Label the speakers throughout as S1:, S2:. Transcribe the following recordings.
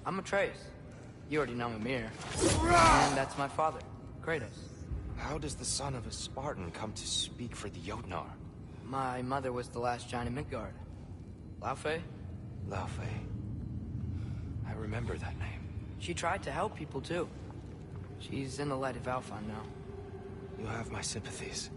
S1: I'm Atreus. You already know Mimir. And that's my father, Kratos.
S2: How does the son of a Spartan come to speak for the Jotnar?
S1: My mother was the last giant in Midgard. Laufey?
S2: Laufey. I remember that name.
S1: She tried to help people too. She's in the light of Alphon now.
S2: You have my sympathies.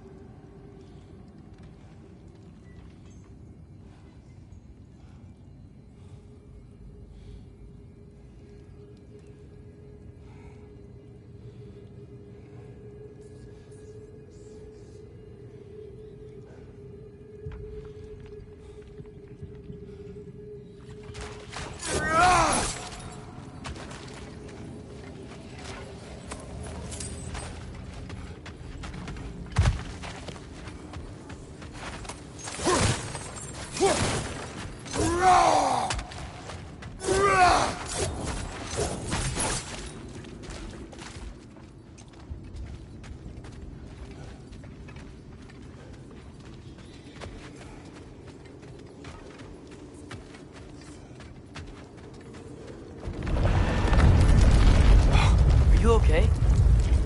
S1: You okay?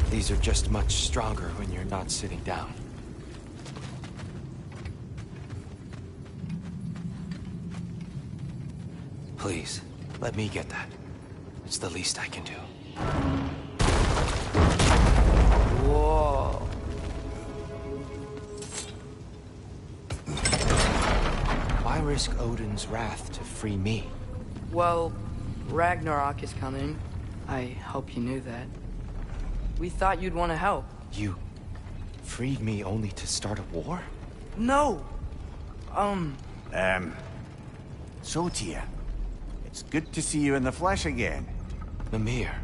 S2: These are just much stronger when you're not sitting down. Please, let me get that. It's the least I can do.
S1: Whoa.
S2: Why risk Odin's wrath to free me?
S1: Well, Ragnarok is coming. I hope you knew that. We thought you'd want to help.
S2: You freed me only to start a war?
S1: No!
S3: So, Tia, it's good to see you in the flesh again.
S2: Mimir,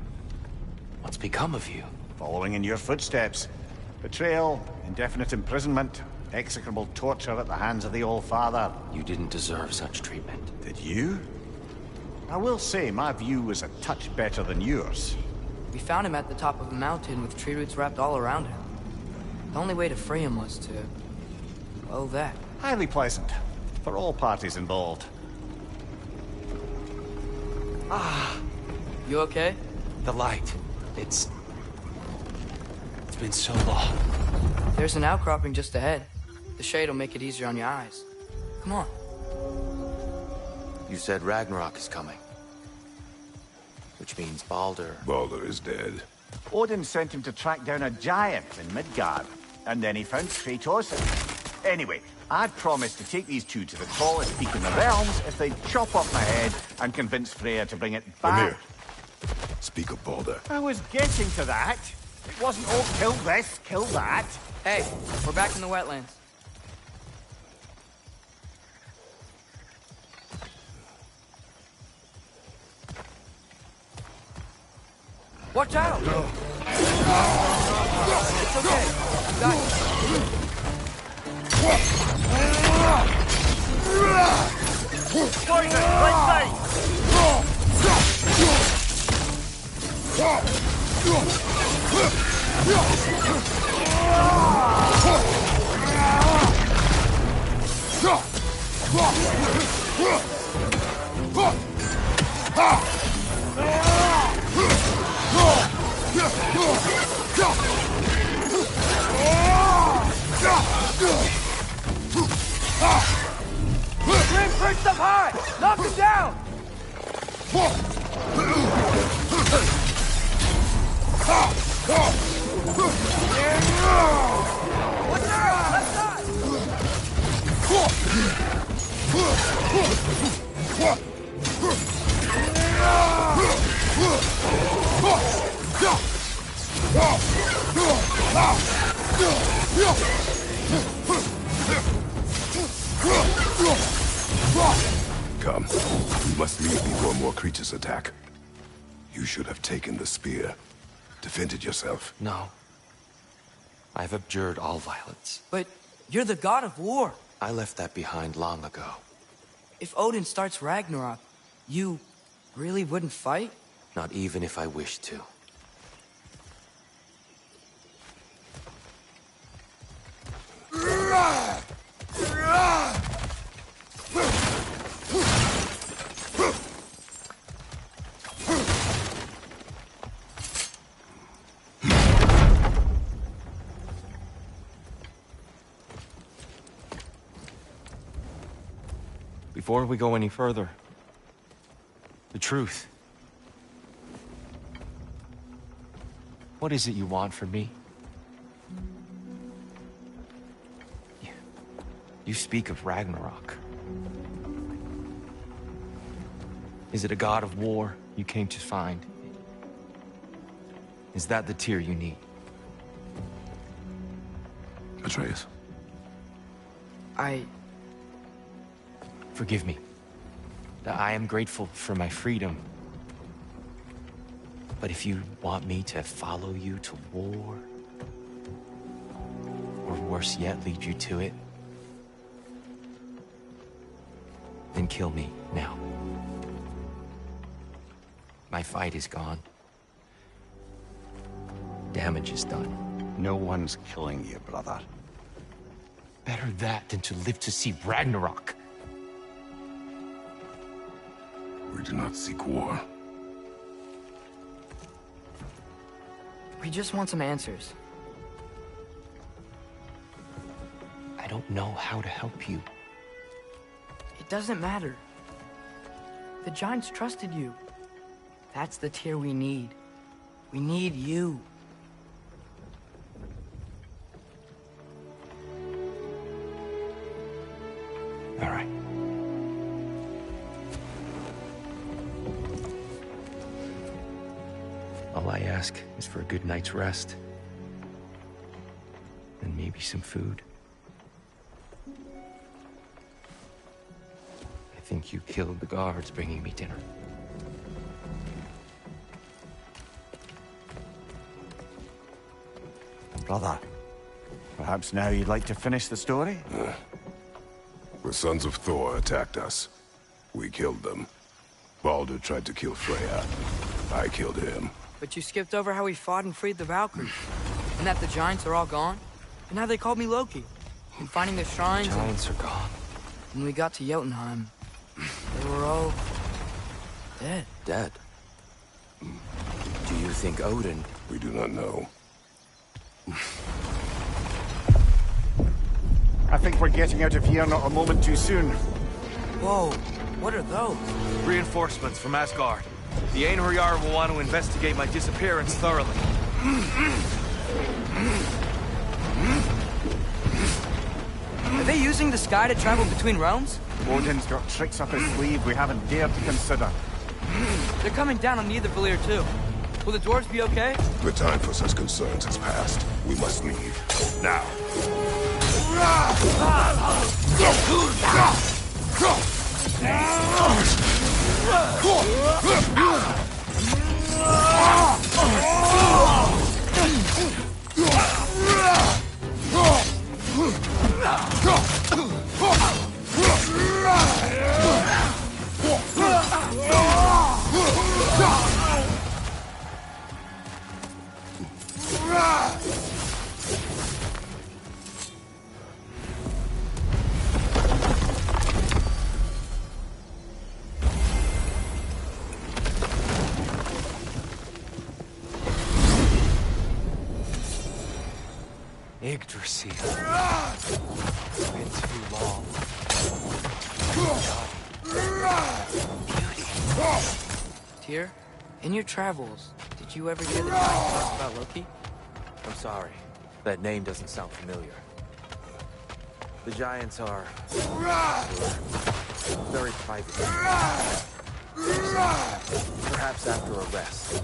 S2: what's become of you?
S3: Following in your footsteps. Betrayal, indefinite imprisonment, execrable torture at the hands of the Old Father.
S2: You didn't deserve such treatment.
S3: Did you? I will say, my view was a touch better than yours.
S1: We found him at the top of a mountain with tree roots wrapped all around him. The only way to free him was to... well, that.
S3: Highly pleasant. For all parties involved.
S1: You okay?
S2: The light. It's been so long.
S1: There's an outcropping just ahead. The shade will make it easier on your eyes. Come on.
S2: You said Ragnarok is coming. Which means Baldur.
S4: Baldur is dead.
S3: Odin sent him to track down a giant in Midgard, and then he found Kratos. Anyway, I'd promised to take these two to the tallest peak in the realms if they'd chop off my head and convince Freya to bring it back.
S4: Mimir, speak of Baldur.
S3: I was getting to that. It wasn't, oh, kill this, kill that.
S1: Hey, we're back in the wetlands. Watch out! It's okay. You got it.
S3: Poison, right side!
S1: Grim, perched up high! Knock him down! What's that? Left side!
S4: Come. We must leave before more creatures attack. You should have taken the spear. Defended yourself.
S2: No. I've abjured all violence.
S1: But you're the god of war.
S2: I left that behind long ago.
S1: If Odin starts Ragnarok, you really wouldn't fight?
S2: Not even if I wished to. Before we go any further, the truth. What is it you want from me? You speak of Ragnarök. Is it a god of war you came to find? Is that the tear you need?
S4: Atreus.
S2: Forgive me. I am grateful for my freedom. But if you want me to follow you to war, or worse yet, lead you to it, then kill me now. My fight is gone. Damage is done.
S3: No one's killing you, brother.
S2: Better that than to live to see Ragnarök.
S4: We do not seek war.
S1: We just want some answers.
S2: I don't know how to help you.
S1: It doesn't matter. The Giants trusted you. That's the tear we need. We need you.
S2: All right. All I ask is for a good night's rest. And maybe some food. I think you killed the guards bringing me dinner.
S3: Brother, perhaps now you'd like to finish the story?
S4: The sons of Thor attacked us. We killed them. Baldur tried to kill Freya. I killed him.
S1: But you skipped over how we fought and freed the Valkyries. And that the Giants are all gone. And how they called me Loki. And finding the shrines.
S2: Giants are gone.
S1: When we got to Jotunheim, they were all dead.
S2: Dead? Do you think Odin...
S4: We do not know.
S3: I think we're getting out of here not a moment too soon.
S1: Whoa, what are those?
S5: Reinforcements from Asgard. The Einherjar will want to investigate my disappearance thoroughly.
S1: Are they using the sky to travel between realms?
S3: Odin's got tricks up his sleeve we haven't dared to consider.
S1: They're coming down on Nidavellir too. Will the dwarves be okay?
S4: The time for such concerns has passed. We must leave. Now.
S2: Yggdrasil. It's been too long. Beauty.
S1: Tyr, in your travels, did you ever hear the Giants talk about Loki?
S5: I'm sorry. That name doesn't sound familiar. The Giants are... very private. Perhaps after a rest.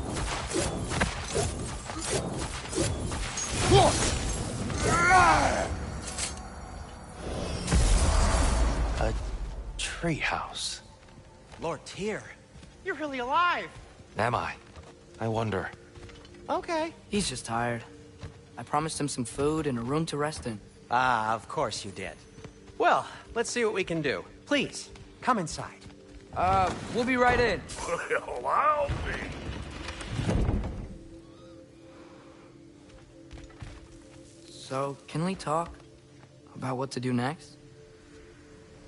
S2: A treehouse.
S6: Lord Tyr, you're really alive!
S2: Am I? I wonder.
S6: Okay.
S1: He's just tired. I promised him some food and a room to rest in.
S6: Ah, of course you did. Well, let's see what we can do. Please, come inside.
S1: We'll be right in.
S4: Well, I'll be.
S1: So, can we talk about what to do next?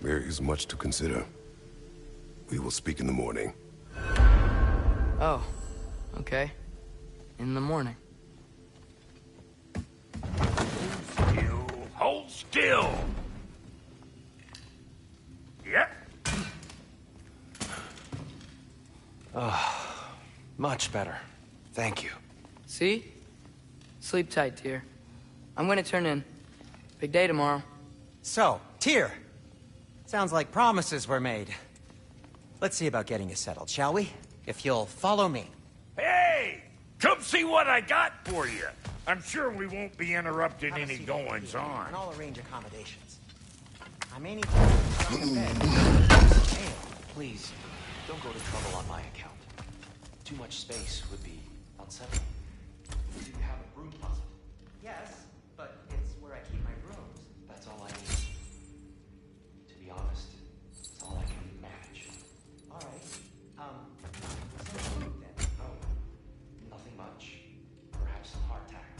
S4: There is much to consider. We will speak in the morning.
S1: Oh, okay. In the morning.
S4: Hold still! Yep.
S2: Much better. Thank you.
S1: See? Sleep tight, dear. I'm gonna turn in. Big day tomorrow.
S6: So, Tyr. Sounds like promises were made. Let's see about getting you settled, shall we? If you'll follow me.
S7: Hey! Come see what I got for you. I'm sure we won't be interrupting
S6: Have a
S7: any
S6: seat over
S7: goings
S6: here,
S7: on.
S6: And I'll arrange accommodations. I may need to go to bed. Damn.
S2: Please, don't go to trouble on my account. Too much space would be unsettling. Do you have a broom closet?
S6: Yes, but it's where I keep my brooms.
S2: That's all I need. To be honest, it's all I can manage.
S6: All right. Some food then.
S2: No, nothing much. Perhaps some hardtack.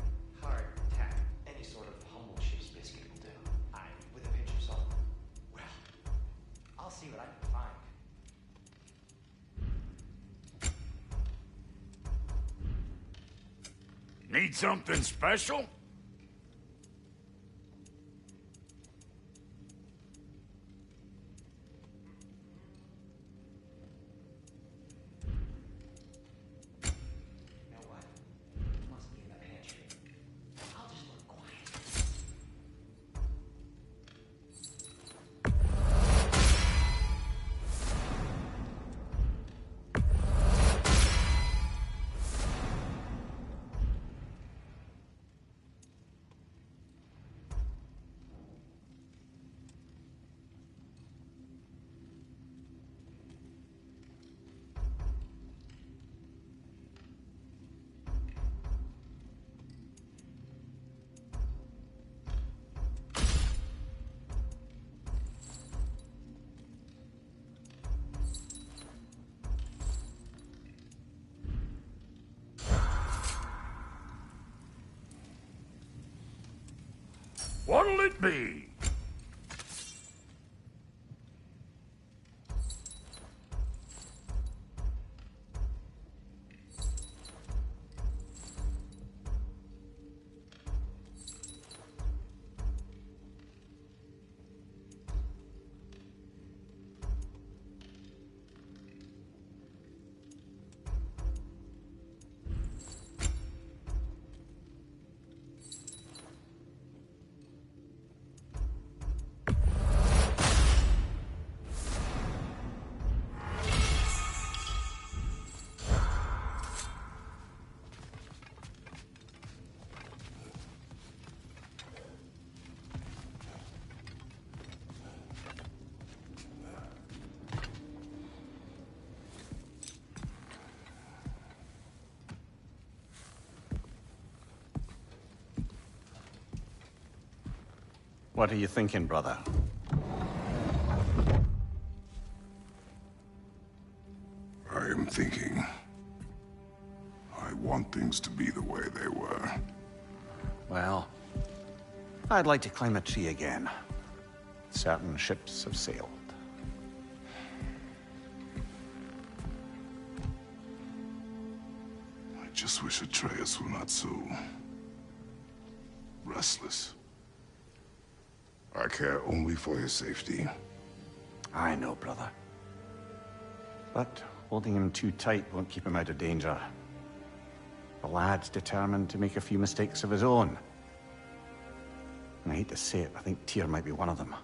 S6: Hardtack.
S2: Any sort of humble ship's biscuit will do. With a pinch of salt.
S6: Well, I'll see what I can find.
S7: Need something special?
S6: You know what? It must be in the pantry. I'll just look quiet.
S7: What'll it be?
S3: What are you thinking, brother?
S4: I am thinking. I want things to be the way they were.
S3: Well, I'd like to climb a tree again. Certain ships have sailed.
S4: I just wish Atreus were not so restless. I care only for his safety.
S3: I know, brother. But holding him too tight won't keep him out of danger. The lad's determined to make a few mistakes of his own. And I hate to say it, I think Tyr might be one of them.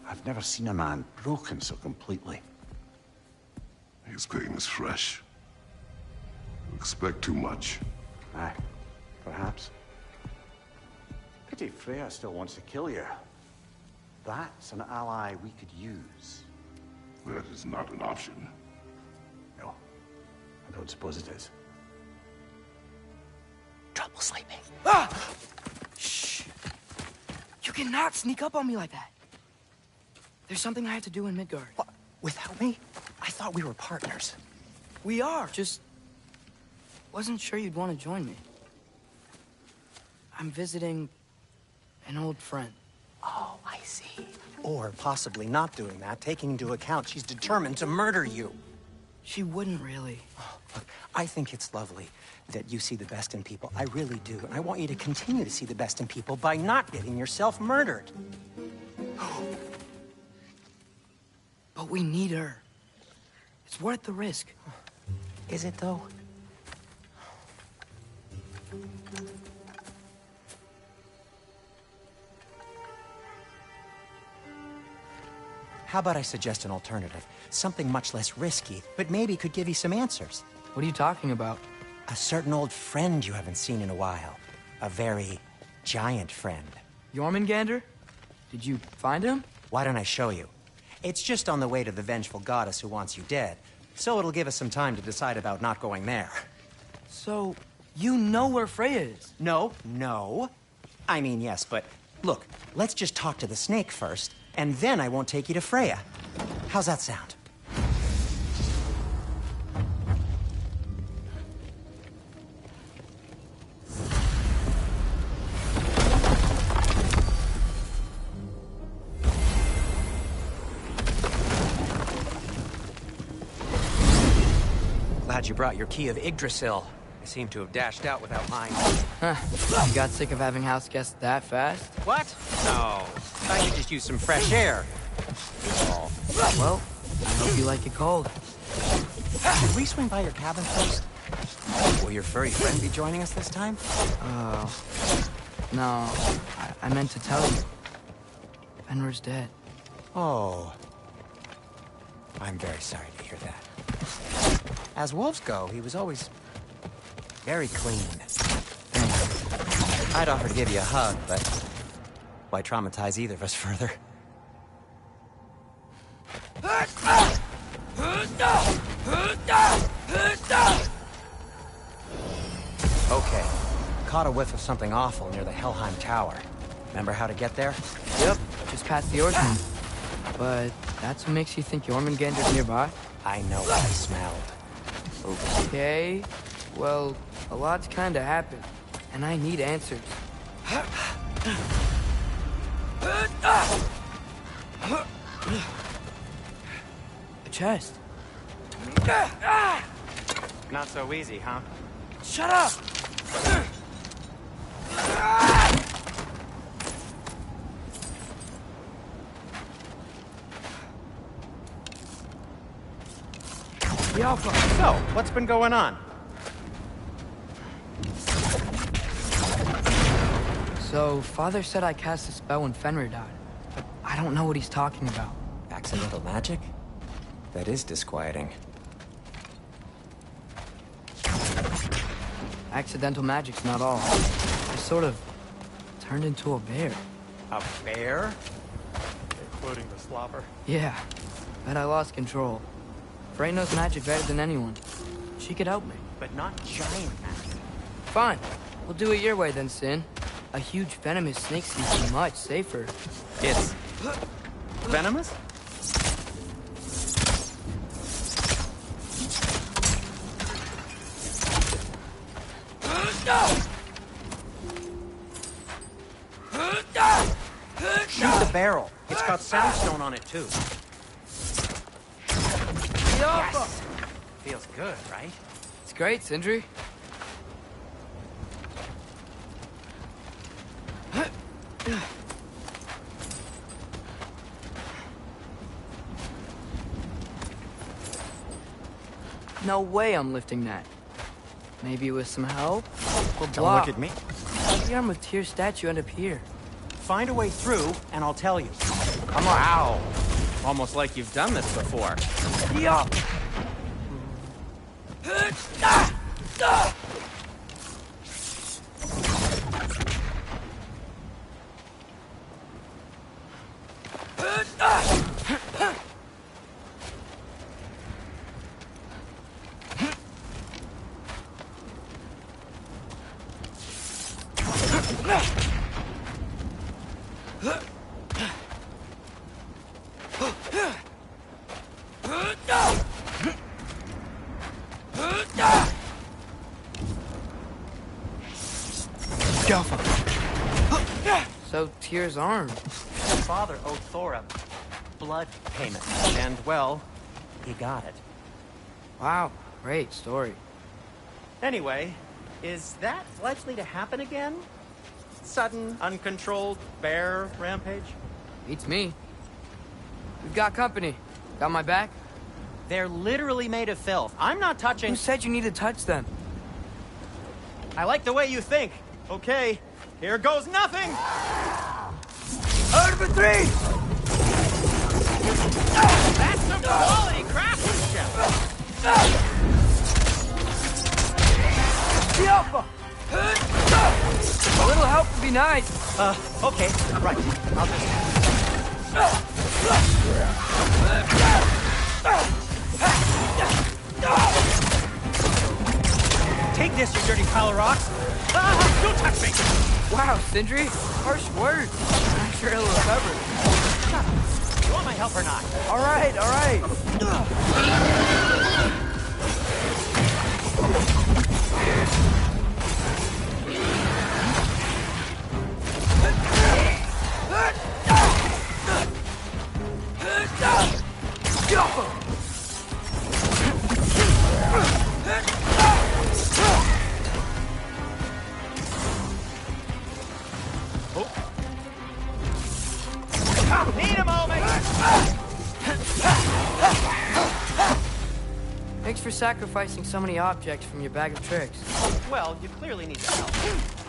S3: I've never seen a man broken so completely.
S4: His pain is fresh. You expect too much.
S3: Aye, perhaps. Pity Freya still wants to kill you. That's an ally we could use.
S4: That is not an option.
S3: No, I don't suppose it is.
S1: Trouble sleeping. Ah! Shh! You cannot sneak up on me like that. There's something I have to do in Midgard.
S6: What? Without me? I thought we were partners.
S1: We are, just wasn't sure you'd want to join me. I'm visiting an old friend.
S6: Oh, I see. Or possibly not doing that, taking into account she's determined to murder you.
S1: She wouldn't really.
S6: Oh, look, I think it's lovely that you see the best in people. I really do. And I want you to continue to see the best in people by not getting yourself murdered.
S1: But we need her. It's worth the risk.
S6: Is it, though? How about I suggest an alternative? Something much less risky, but maybe could give you some answers.
S1: What are you talking about?
S6: A certain old friend you haven't seen in a while. A very giant friend.
S1: Jormungandr? Did you find him?
S6: Why don't I show you? It's just on the way to the vengeful goddess who wants you dead, so it'll give us some time to decide about not going there.
S1: So, you know where Freya is?
S6: No. I mean, yes, but look, let's just talk to the snake first, and then I won't take you to Freya. How's that sound? Glad you brought your key of Yggdrasil. I seem to have dashed out without mine.
S1: Huh. You got sick of having house guests that fast?
S6: What? No. I could just use some fresh air.
S1: Well, I hope you like it cold.
S6: Should we swing by your cabin first? Will your furry friend be joining us this time?
S1: No. I meant to tell you. Fenrir's dead.
S6: Oh. I'm very sorry to hear that. As wolves go, he was always very clean. I'd offer to give you a hug, but why traumatize either of us further? Okay. Caught a whiff of something awful near the Helheim Tower. Remember how to get there?
S1: Yep, just past the Orkney. But that's what makes you think Jormungandr's nearby?
S6: I know what I smelled.
S1: Okay. Well, a lot's kinda happened, and I need answers. A chest.
S6: Not so easy, huh?
S1: Shut up! The Alpha.
S6: So, what's been going on?
S1: So, Father said I cast a spell when Fenrir died, but I don't know what he's talking about.
S6: Accidental magic? That is disquieting.
S1: Accidental magic's not all. I sort of turned into a bear.
S6: A bear?
S8: Including the slobber.
S1: Yeah, but I lost control. Frey knows magic better than anyone. She could help me.
S6: But not giant magic.
S1: Fine. We'll do it your way then, Sin. A huge venomous snake seems much safer.
S6: It's venomous? Shoot the barrel. It's got soundstone on it, too. Yes! Feels good, right?
S1: It's great, Sindri. No way I'm lifting that. Maybe with some help? Or
S6: Don't
S1: block.
S6: look at me.
S1: The arm with Tyr's statue end up here.
S6: Find a way through, and I'll tell you.
S1: Come on.
S6: Ow! Almost like you've done this before.
S1: Yeah. So, Tyr's arm.
S6: His father owed Thor a blood payment, and, well, he got it.
S1: Wow, great story.
S6: Anyway, is that likely to happen again? Sudden, uncontrolled bear rampage?
S1: Beats me. We've got company. Got my back?
S6: They're literally made of filth. I'm not touching...
S1: Who said you need to touch them?
S6: I like the way you think. Okay, here goes nothing!
S1: Over 3!
S6: That's some quality craftsmanship!
S1: Alpha! A little help would be nice.
S6: Okay, right. I'll just... Take this, you dirty pile of rocks! Don't touch me!
S1: Wow, Sindri, harsh words. I'm sure he'll recover.
S6: Shut up. You want my help or not?
S1: All right, all right.
S6: Need a moment!
S1: Thanks for sacrificing so many objects from your bag of tricks.
S6: Well, you clearly need the help.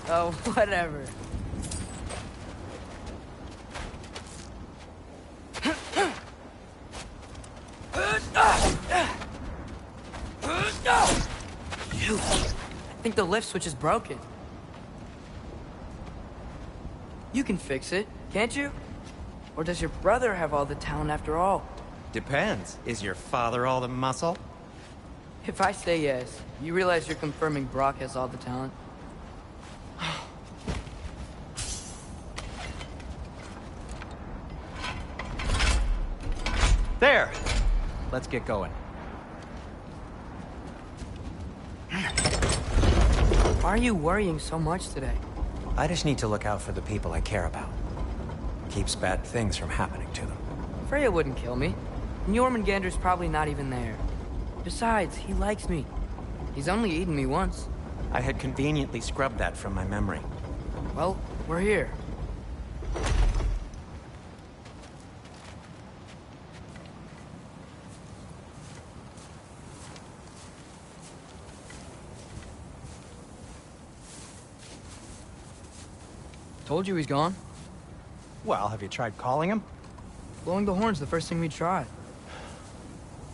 S1: Oh, whatever. Shoot. I think the lift switch is broken. You can fix it, can't you? Or does your brother have all the talent after all?
S6: Depends. Is your father all the muscle?
S1: If I say yes, you realize you're confirming Brock has all the talent?
S6: There! Let's get going.
S1: Why are you worrying so much today?
S6: I just need to look out for the people I care about. Keeps bad things from happening to them.
S1: Freya wouldn't kill me. And Jormungandr's probably not even there. Besides, he likes me. He's only eaten me once.
S6: I had conveniently scrubbed that from my memory.
S1: Well, we're here. Told you he's gone.
S6: Well, have you tried calling him?
S1: Blowing the horn's the first thing we tried.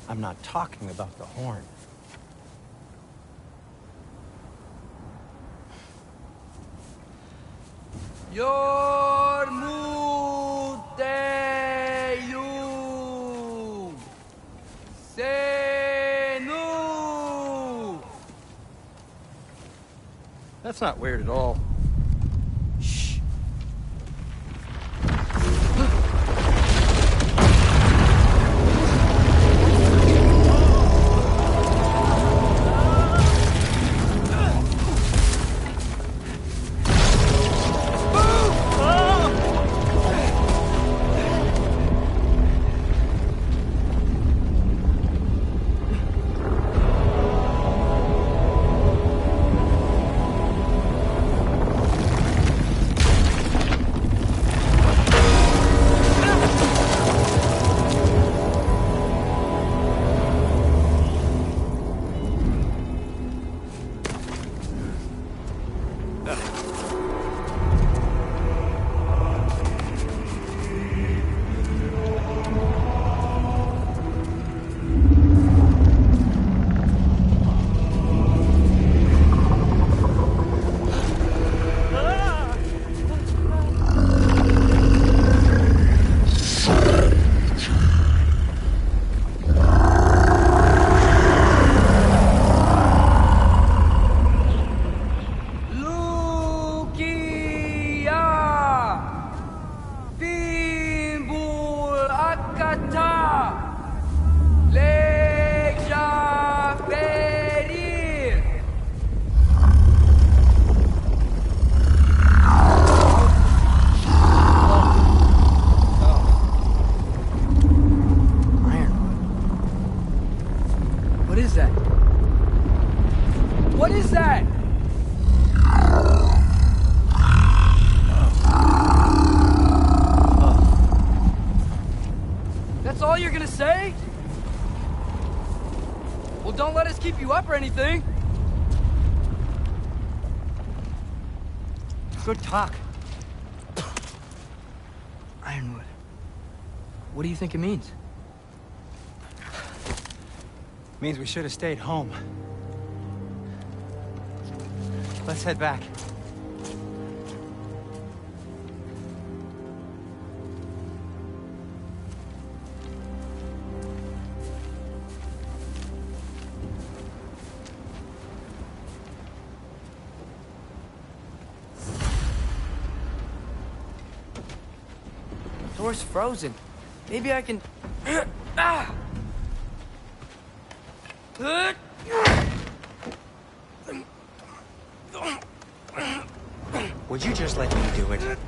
S6: I'm not talking about the horn.
S1: Yormuteyu Senu.
S6: That's not weird at all.
S1: Shh. What is that? That's all you're gonna say? Well, don't let us keep you up or anything.
S6: Good talk.
S1: Ironwood. What do you think it means?
S6: Means we should have stayed home. Let's head back.
S1: Door's frozen. Maybe I can... Ah!
S6: Would you just let me do it?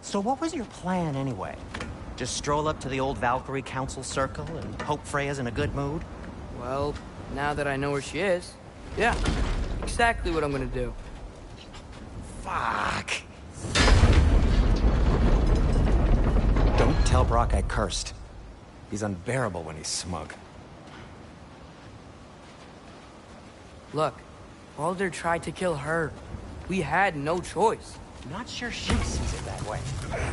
S9: So what was your plan anyway? Just stroll up to the old Valkyrie Council circle and hope Freya's in a good mood?
S1: Well, now that I know where she is, yeah, exactly what I'm gonna do.
S6: Fuck. Don't tell Brock I cursed. He's unbearable when he's smug.
S1: Look, Baldur tried to kill her. We had no choice.
S9: Not sure she sees it that way.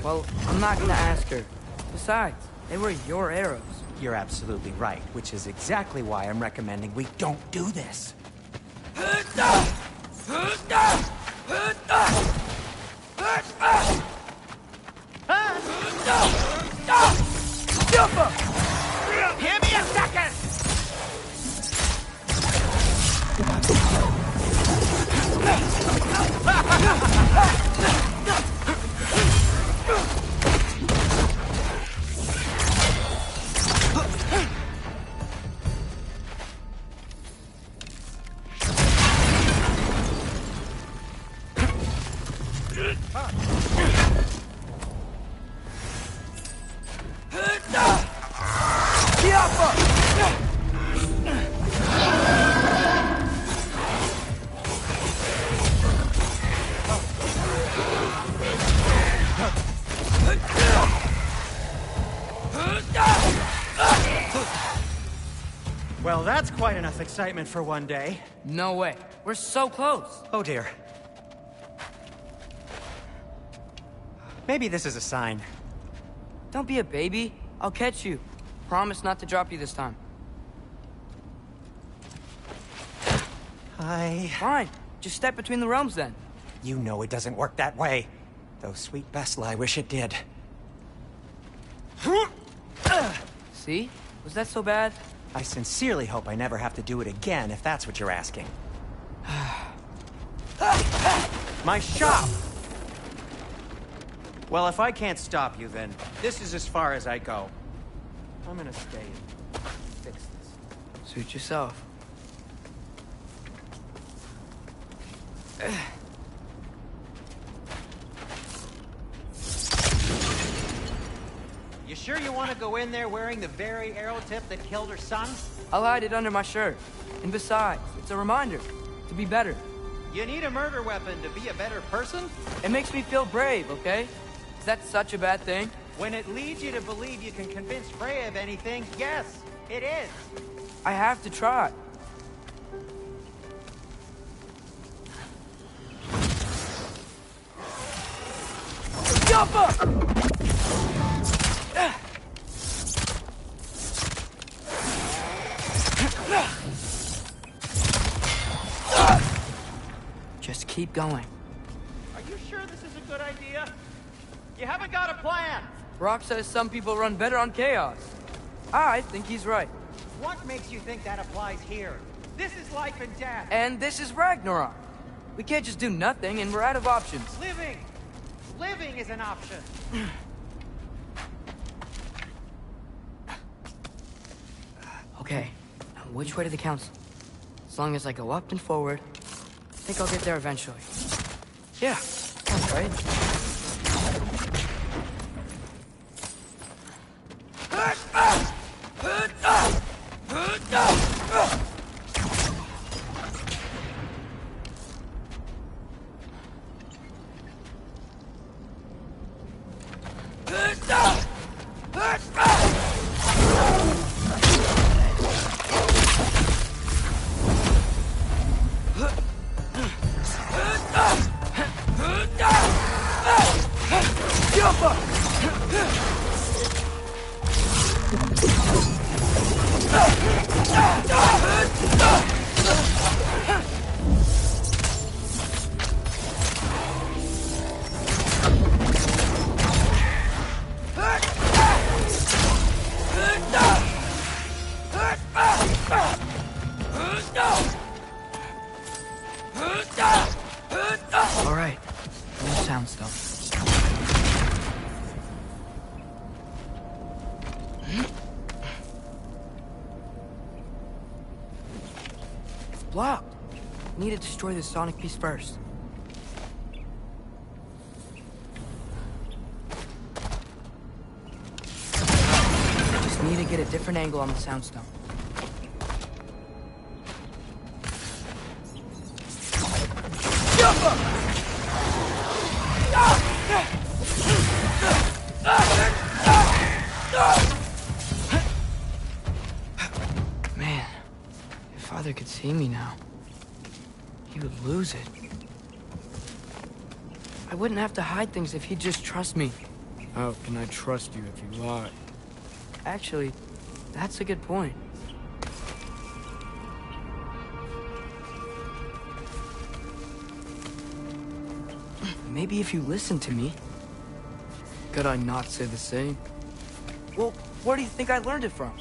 S1: Well, I'm not gonna ask her. Besides, they were your arrows.
S6: You're absolutely right, which is exactly why I'm recommending we don't do this.
S3: Give me a second!
S6: Well, that's quite enough excitement for one day.
S1: No way. We're so close.
S6: Oh dear. Maybe this is a sign.
S1: Don't be a baby. I'll catch you. Promise not to drop you this time. Fine. Just step between the realms then.
S6: You know it doesn't work that way. Though sweet Bessel, I wish it did.
S1: See? Was that so bad?
S6: I sincerely hope I never have to do it again, if that's what you're asking. My shop! Well, if I can't stop you, then this is as far as I go. I'm gonna stay and fix this.
S1: Suit yourself.
S9: You sure you want to go in there wearing the very arrow tip that killed her son?
S1: I'll hide it under my shirt. And besides, it's a reminder to be better.
S9: You need a murder weapon to be a better person?
S1: It makes me feel brave, okay? Is that such a bad thing?
S9: When it leads you to believe you can convince Freya of anything, yes, it is.
S1: I have to try. Jump up! Just keep going.
S9: Are you sure this is a good idea? You haven't got a plan.
S1: Brock says some people run better on chaos. I think he's right.
S9: What makes you think that applies here? This is life and death.
S1: And this is Ragnarok. We can't just do nothing, and we're out of options.
S9: Living is an option.
S1: Okay, now which way to the council? As long as I go up and forward, I think I'll get there eventually. Yeah, that's right. soundstone. It's blocked. Need to destroy the sonic piece first. Just need to get a different angle on the soundstone. Man, if Father could see me now, he would lose it. I wouldn't have to hide things if he'd just trust me.
S10: How can I trust you if you lie?
S1: Actually, that's a good point. Maybe if you listen to me.
S10: Could I not say the same?
S1: Well, where do you think I learned it from?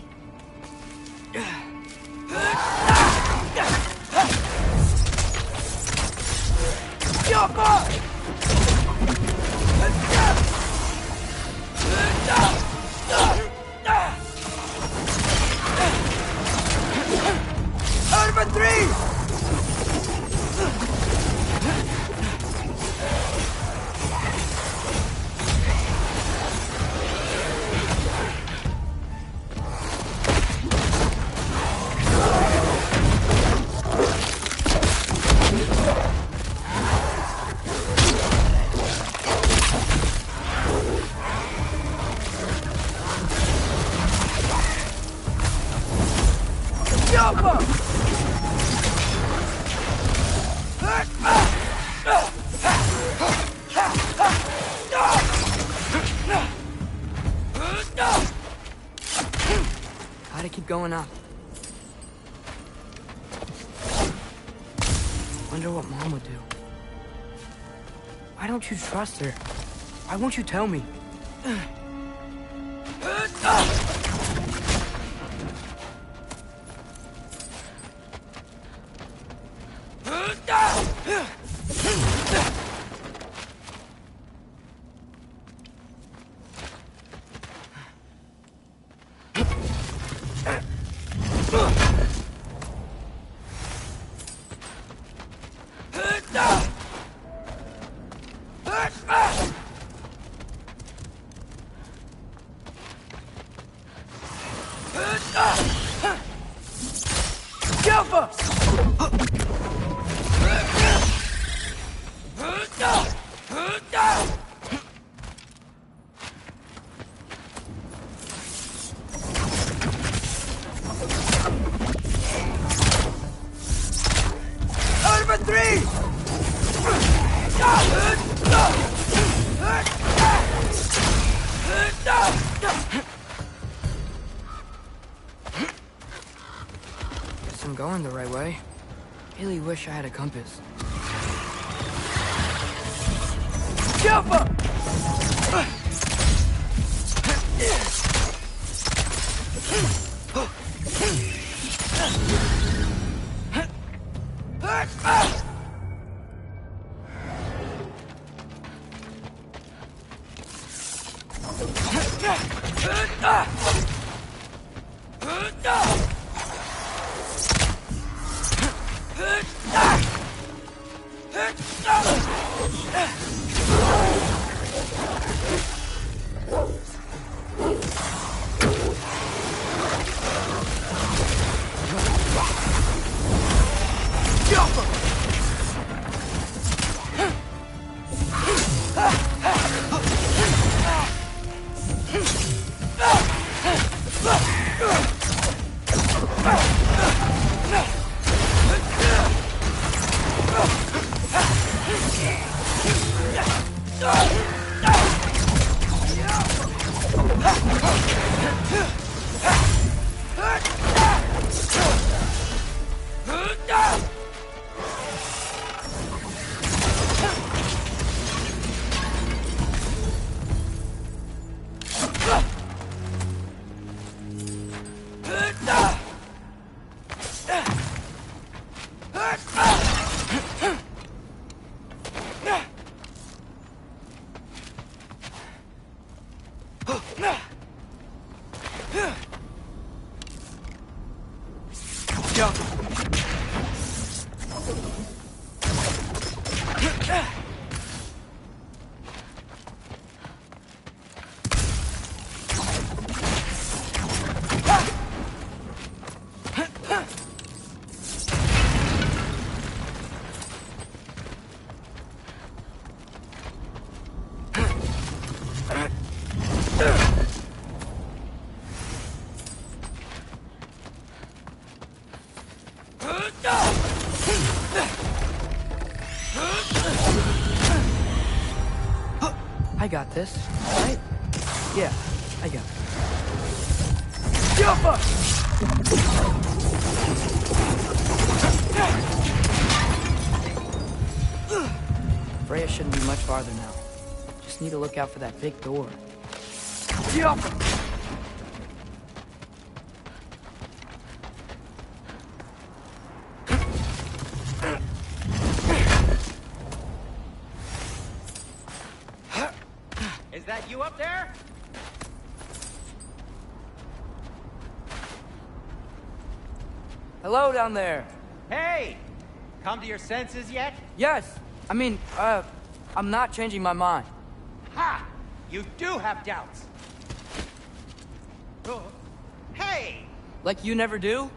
S1: Gotta keep going up. Wonder what Mom would do. Why don't you trust her? Why won't you tell me? Guess I'm going the right way. Really wish I had a compass. Jump up! I got this, right? Yeah, I got it. Jump! Freya shouldn't be much farther now. Just need to look out for that big door. Jump!
S9: Is that you up there?
S1: Hello down there.
S9: Hey! Come to your senses yet?
S1: Yes. I mean, I'm not changing my mind.
S9: Ha! You do have doubts. Oh. Hey!
S1: Like you never do?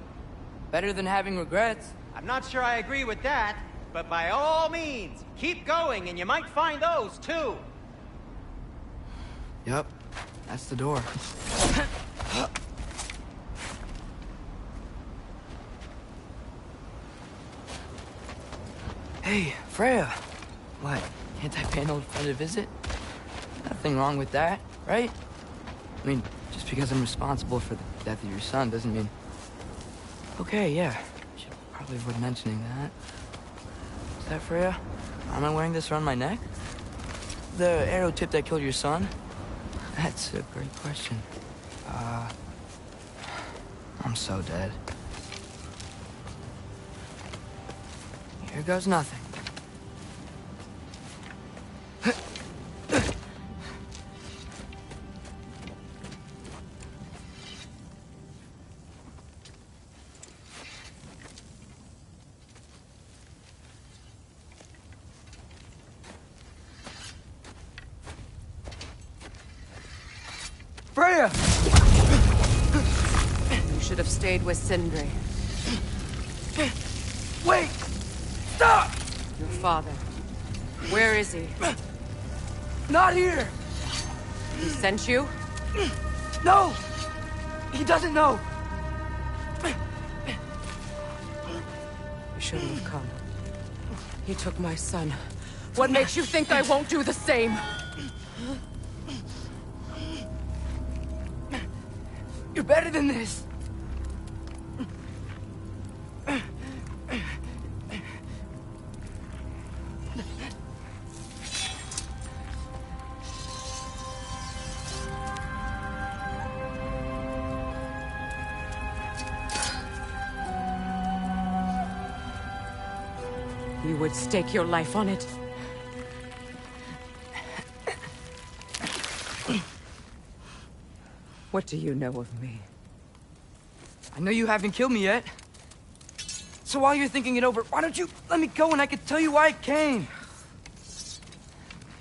S1: Better than having regrets.
S9: I'm not sure I agree with that, but by all means, keep going and you might find those too.
S1: Yep, that's the door. Hey, Freya. What, can't I pay an old friend a visit? Nothing wrong with that, right? I mean, just because I'm responsible for the death of your son doesn't mean... Okay, yeah. Should probably avoid mentioning that. Is that Freya? Am I wearing this around my neck? The arrow tip that killed your son? That's a great question. I'm so dead. Here goes nothing. Freya!
S11: You should have stayed with Sindri.
S1: Wait! Stop!
S11: Your father. Where is he?
S1: Not here!
S11: He sent you?
S1: No! He doesn't know!
S11: You shouldn't have come. He took my son. What makes you think I won't do the same?
S1: You're better than this!
S11: You would stake your life on it? What do you know of me?
S1: I know you haven't killed me yet. So while you're thinking it over, why don't you let me go and I can tell you why I came?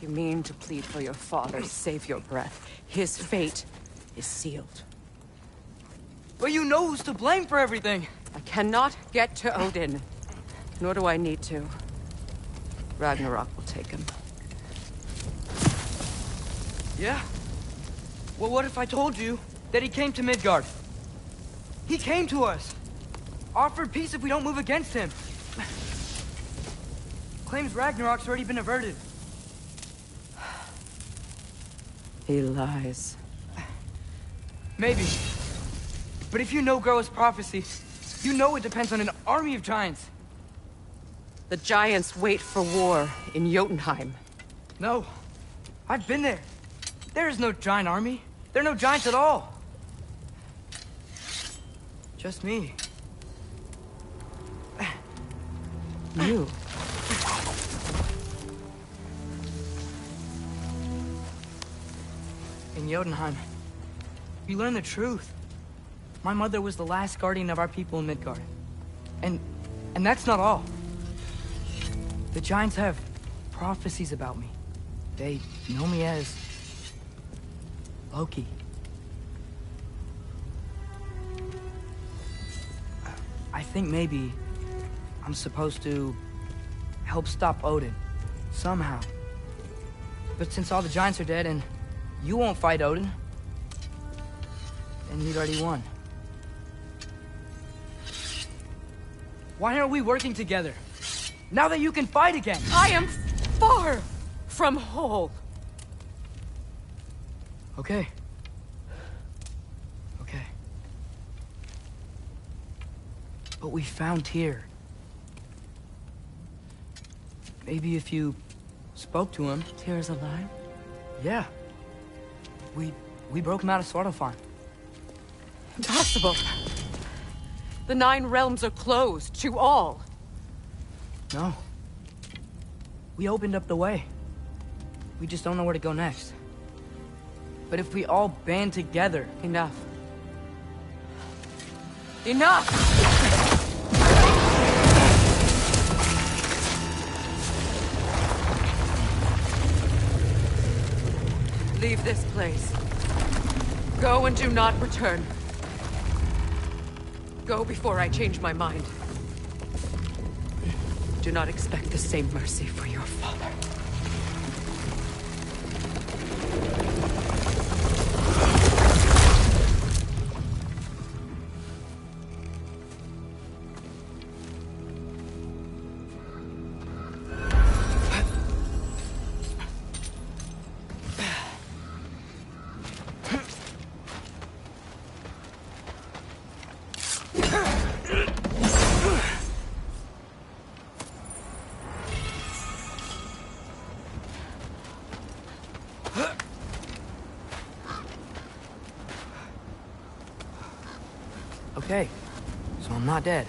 S11: You mean to plead for your father, save your breath. His fate is sealed.
S1: But you know who's to blame for everything.
S11: I cannot get to Odin. Nor do I need to. Ragnarok will take him.
S1: Yeah? Well, what if I told you that he came to Midgard? He came to us. Offered peace if we don't move against him. Claims Ragnarok's already been averted.
S11: He lies.
S1: Maybe. But if you know Groa's prophecy, you know it depends on an army of giants.
S11: The giants wait for war in Jotunheim.
S1: No. I've been there. There is no giant army. There are no giants at all. Just me.
S11: You?
S1: In Jotunheim, you learn the truth. My mother was the last guardian of our people in Midgard. And that's not all. The giants have prophecies about me. They know me as Loki. I think maybe I'm supposed to help stop Odin, somehow. But since all the giants are dead and you won't fight Odin, then you'd already won. Why aren't we working together? Now that you can fight again!
S11: I am far from whole.
S1: Okay. Okay. But we found Tyr. Maybe if you spoke to him...
S11: Tyr's alive?
S1: Yeah. We broke him out of Svartalfheim.
S11: Impossible. The 9 realms are closed to all.
S1: No. We opened up the way. We just don't know where to go next. But if we all band together...
S11: Enough. Enough! Leave this place. Go and do not return. Go before I change my mind. Do not expect the same mercy for your father.
S1: Okay, so I'm not dead.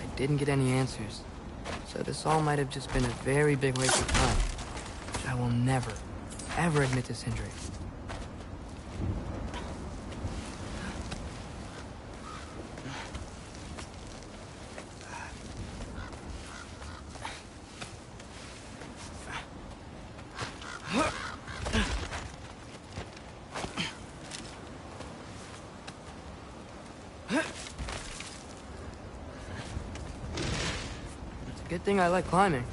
S1: I didn't get any answers. So this all might have just been a very big waste of time. Which I will never, ever admit to Sindri. Good thing I like climbing.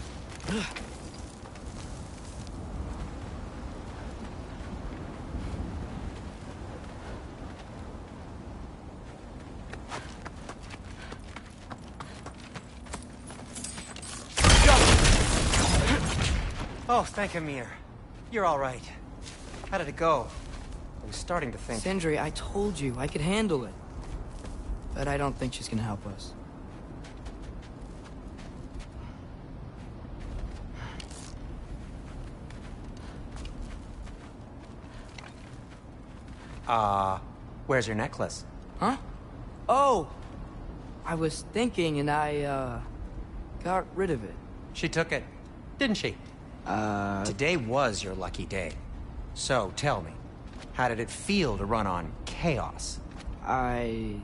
S6: Oh, thank Amir. You're all right. How did it go? I was starting to think...
S1: Sindri, I told you I could handle it. But I don't think she's gonna help us.
S6: Where's your necklace?
S1: Huh? Oh! I was thinking and I, got rid of it.
S6: She took it, didn't she? Today was your lucky day. So, tell me, how did it feel to run on chaos?
S1: I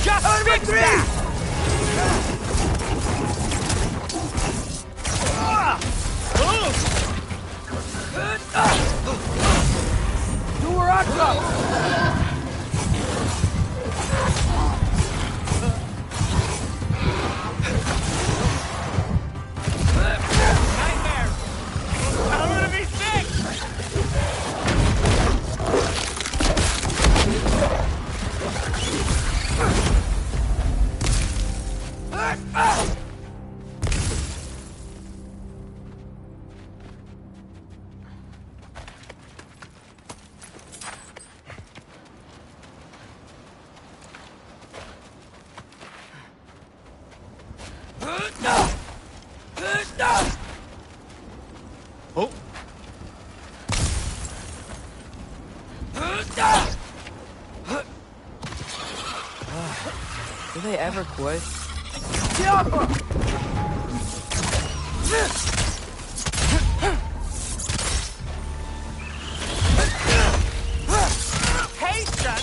S6: just fixed that!
S1: Oh. Do they ever quit?
S6: Hey, son!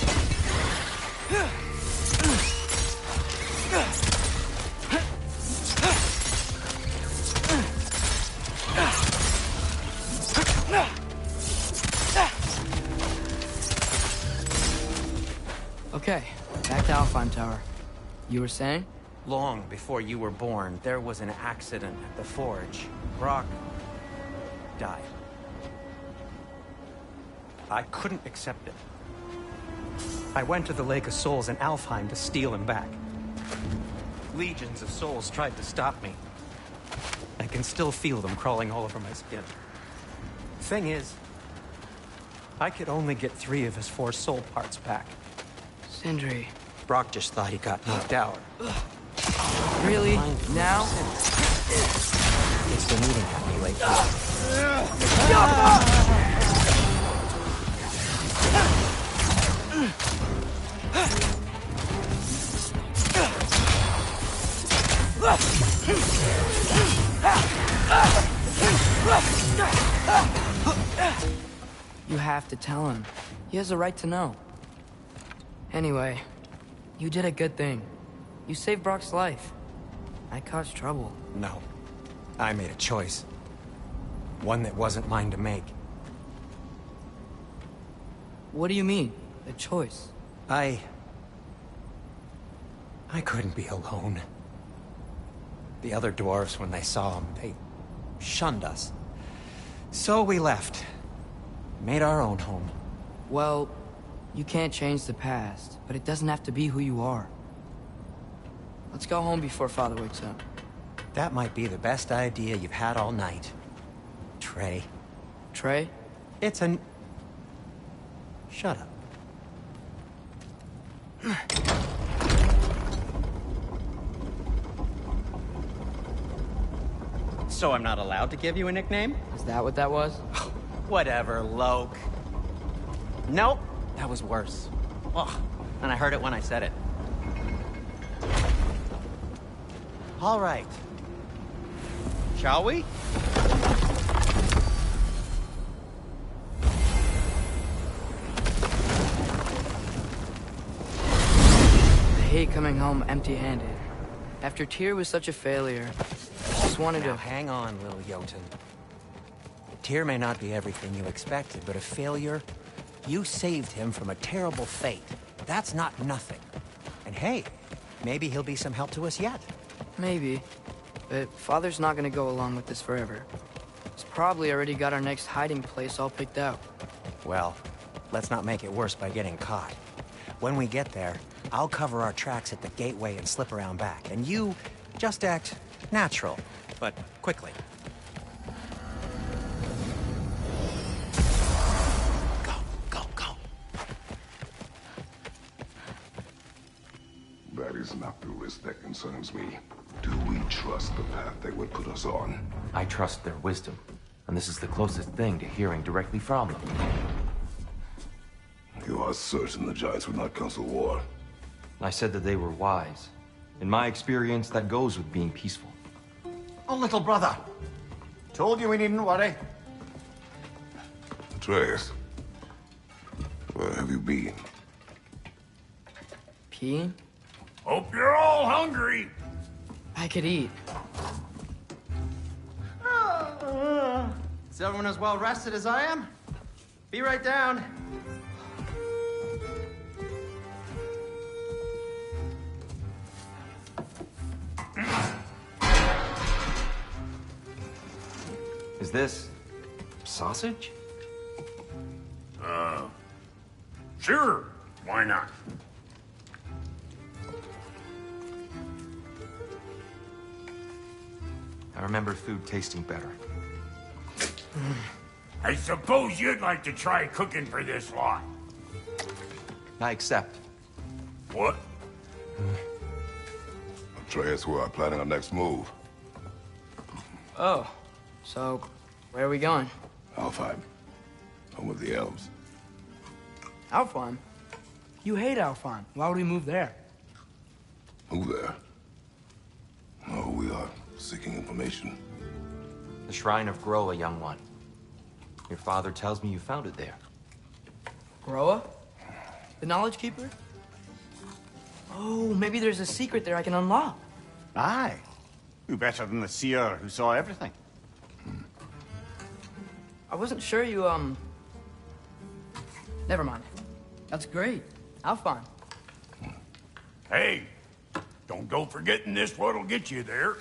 S1: Okay, back to Alfheim Tower. You were saying?
S6: Long before you were born, there was an accident at the forge. Brock died. I couldn't accept it. I went to the Lake of Souls in Alfheim to steal him back. Legions of souls tried to stop me. I can still feel them crawling all over my skin. Thing is, I could only get 3 of his 4 soul parts back.
S1: Sindri.
S6: Brock just thought he got knocked out.
S1: Really? Now?
S6: It's been eating at me lately.
S1: You have to tell him. He has a right to know. Anyway, you did a good thing. You saved Brock's life. I caused trouble.
S6: No. I made a choice. One that wasn't mine to make.
S1: What do you mean? A choice?
S6: I couldn't be alone. The other dwarves, when they saw him, they shunned us. So we left. Made our own home.
S1: Well, you can't change the past, but it doesn't have to be who you are. Let's go home before Father wakes up.
S6: That might be the best idea you've had all night. Trey.
S1: Trey?
S6: It's an... Shut up. So I'm not allowed to give you a nickname?
S1: Is that what that was?
S6: Whatever, Loke. Nope, that was worse. Ugh, and I heard it when I said it. All right. Shall we?
S1: I hate coming home empty-handed. After Tyr was such a failure, I just wanted
S6: Now,
S1: to...
S6: hang on, little Jotun. Tyr may not be everything you expected, but a failure? You saved him from a terrible fate. That's not nothing. And hey, maybe he'll be some help to us yet.
S1: Maybe. But Father's not gonna go along with this forever. He's probably already got our next hiding place all picked out.
S6: Well, let's not make it worse by getting caught. When we get there, I'll cover our tracks at the gateway and slip around back. And you just act natural, but quickly. Go, go, go.
S4: That is not the risk that concerns me. Do we trust the path they would put us on?
S2: I trust their wisdom, and this is the closest thing to hearing directly from them.
S4: You are certain the Giants would not counsel war?
S2: I said that they were wise. In my experience, that goes with being peaceful.
S3: Oh, little brother. Told you we needn't worry.
S4: Atreus, where have you been?
S1: Peeing?
S7: Hope you're all hungry.
S1: I could eat.
S6: Is everyone as well rested as I am? Be right down.
S2: Is this sausage?
S7: Sure, why not?
S2: I remember food tasting better.
S7: I suppose you'd like to try cooking for this lot.
S2: I accept.
S7: What?
S4: Atreus, we are planning our next move.
S1: Oh, so where are we going?
S4: Alfheim. Home of the elves.
S1: Alfheim? You hate Alfheim. Why would we move there?
S4: Who there? Oh, we are seeking information.
S2: The Shrine of Groa, young one. Your father tells me you found it there.
S1: Groa? The Knowledge Keeper? Oh, maybe there's a secret there I can unlock.
S3: Aye. Who better than the seer who saw everything?
S1: I wasn't sure you, Never mind. That's great. Alfheim.
S7: Hey, don't go forgetting this what'll get you there.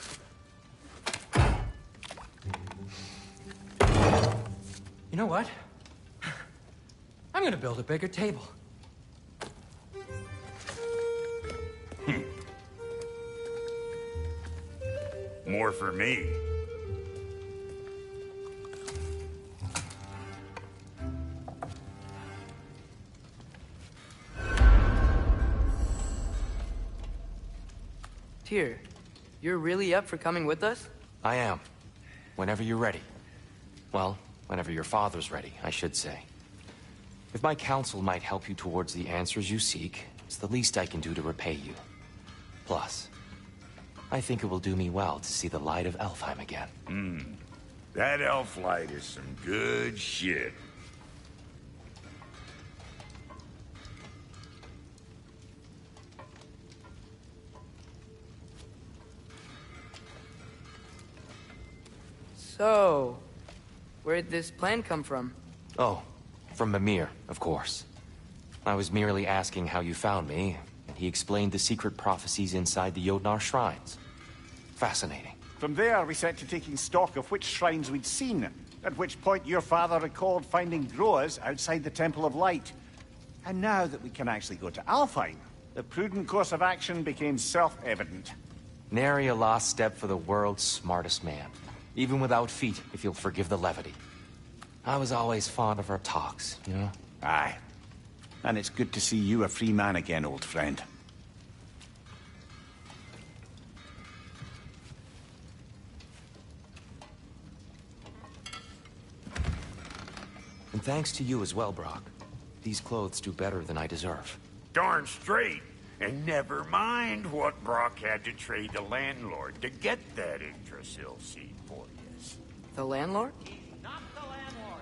S6: You know what? I'm gonna build a bigger table.
S7: More for me.
S1: Tyr, you're really up for coming with us?
S2: I am. Whenever you're ready. Well, whenever your father's ready, I should say. If my counsel might help you towards the answers you seek, it's the least I can do to repay you. Plus, I think it will do me well to see the light of Elfheim again.
S7: That elf light is some good shit.
S1: So, where'd this plan come from?
S2: Oh, from Mimir, of course. I was merely asking how you found me, and he explained the secret prophecies inside the Jotnar shrines. Fascinating.
S3: From there, we set to taking stock of which shrines we'd seen, at which point your father recalled finding growers outside the Temple of Light. And now that we can actually go to Alfheim, the prudent course of action became self-evident.
S2: Nary a lost step for the world's smartest man. Even without feet, if you'll forgive the levity. I was always fond of our talks, you know?
S3: Aye. And it's good to see you a free man again, old friend.
S2: And thanks to you as well, Brock. These clothes do better than I deserve.
S7: Darn straight. And never mind what Brock had to trade the landlord to get that Yggdrasil seed for you.
S1: The landlord?
S6: Not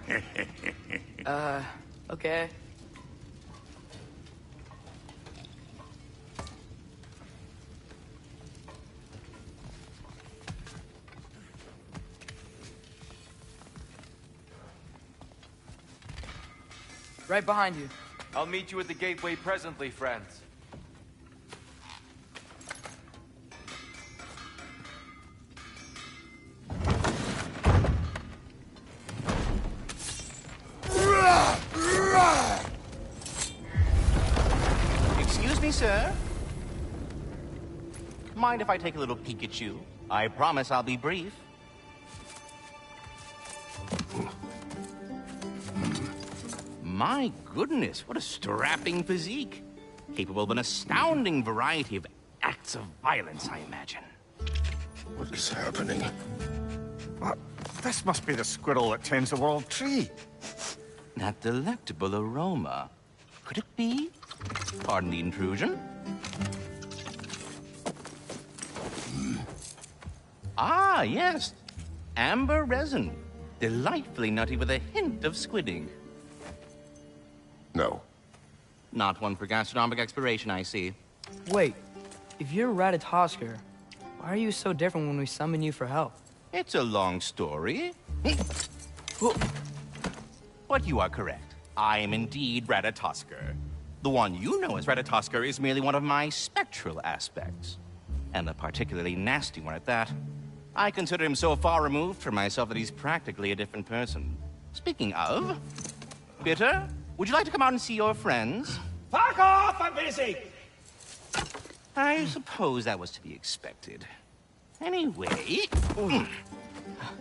S6: the landlord.
S1: Okay. Right behind you.
S5: I'll meet you at the gateway presently, friends.
S12: Excuse me, sir. Mind if I take a little peek at you? I promise I'll be brief. My goodness, what a strapping physique. Capable of an astounding variety of acts of violence, I imagine.
S4: What is happening?
S3: What? This must be the squirrel that tends the world tree.
S12: That delectable aroma. Could it be? Pardon the intrusion. Ah, yes. Amber resin. Delightfully nutty with a hint of squidding.
S4: No.
S12: Not one for gastronomic exploration, I see.
S1: Wait, if you're Ratatoskr, why are you so different when we summon you for help?
S12: It's a long story. But you are correct. I am indeed Ratatoskr. The one you know as Ratatoskr is merely one of my spectral aspects. And a particularly nasty one at that. I consider him so far removed from myself that he's practically a different person. Speaking of... Bitter, would you like to come out and see your friends?
S13: Fuck off! I'm busy!
S12: I suppose that was to be expected. Anyway...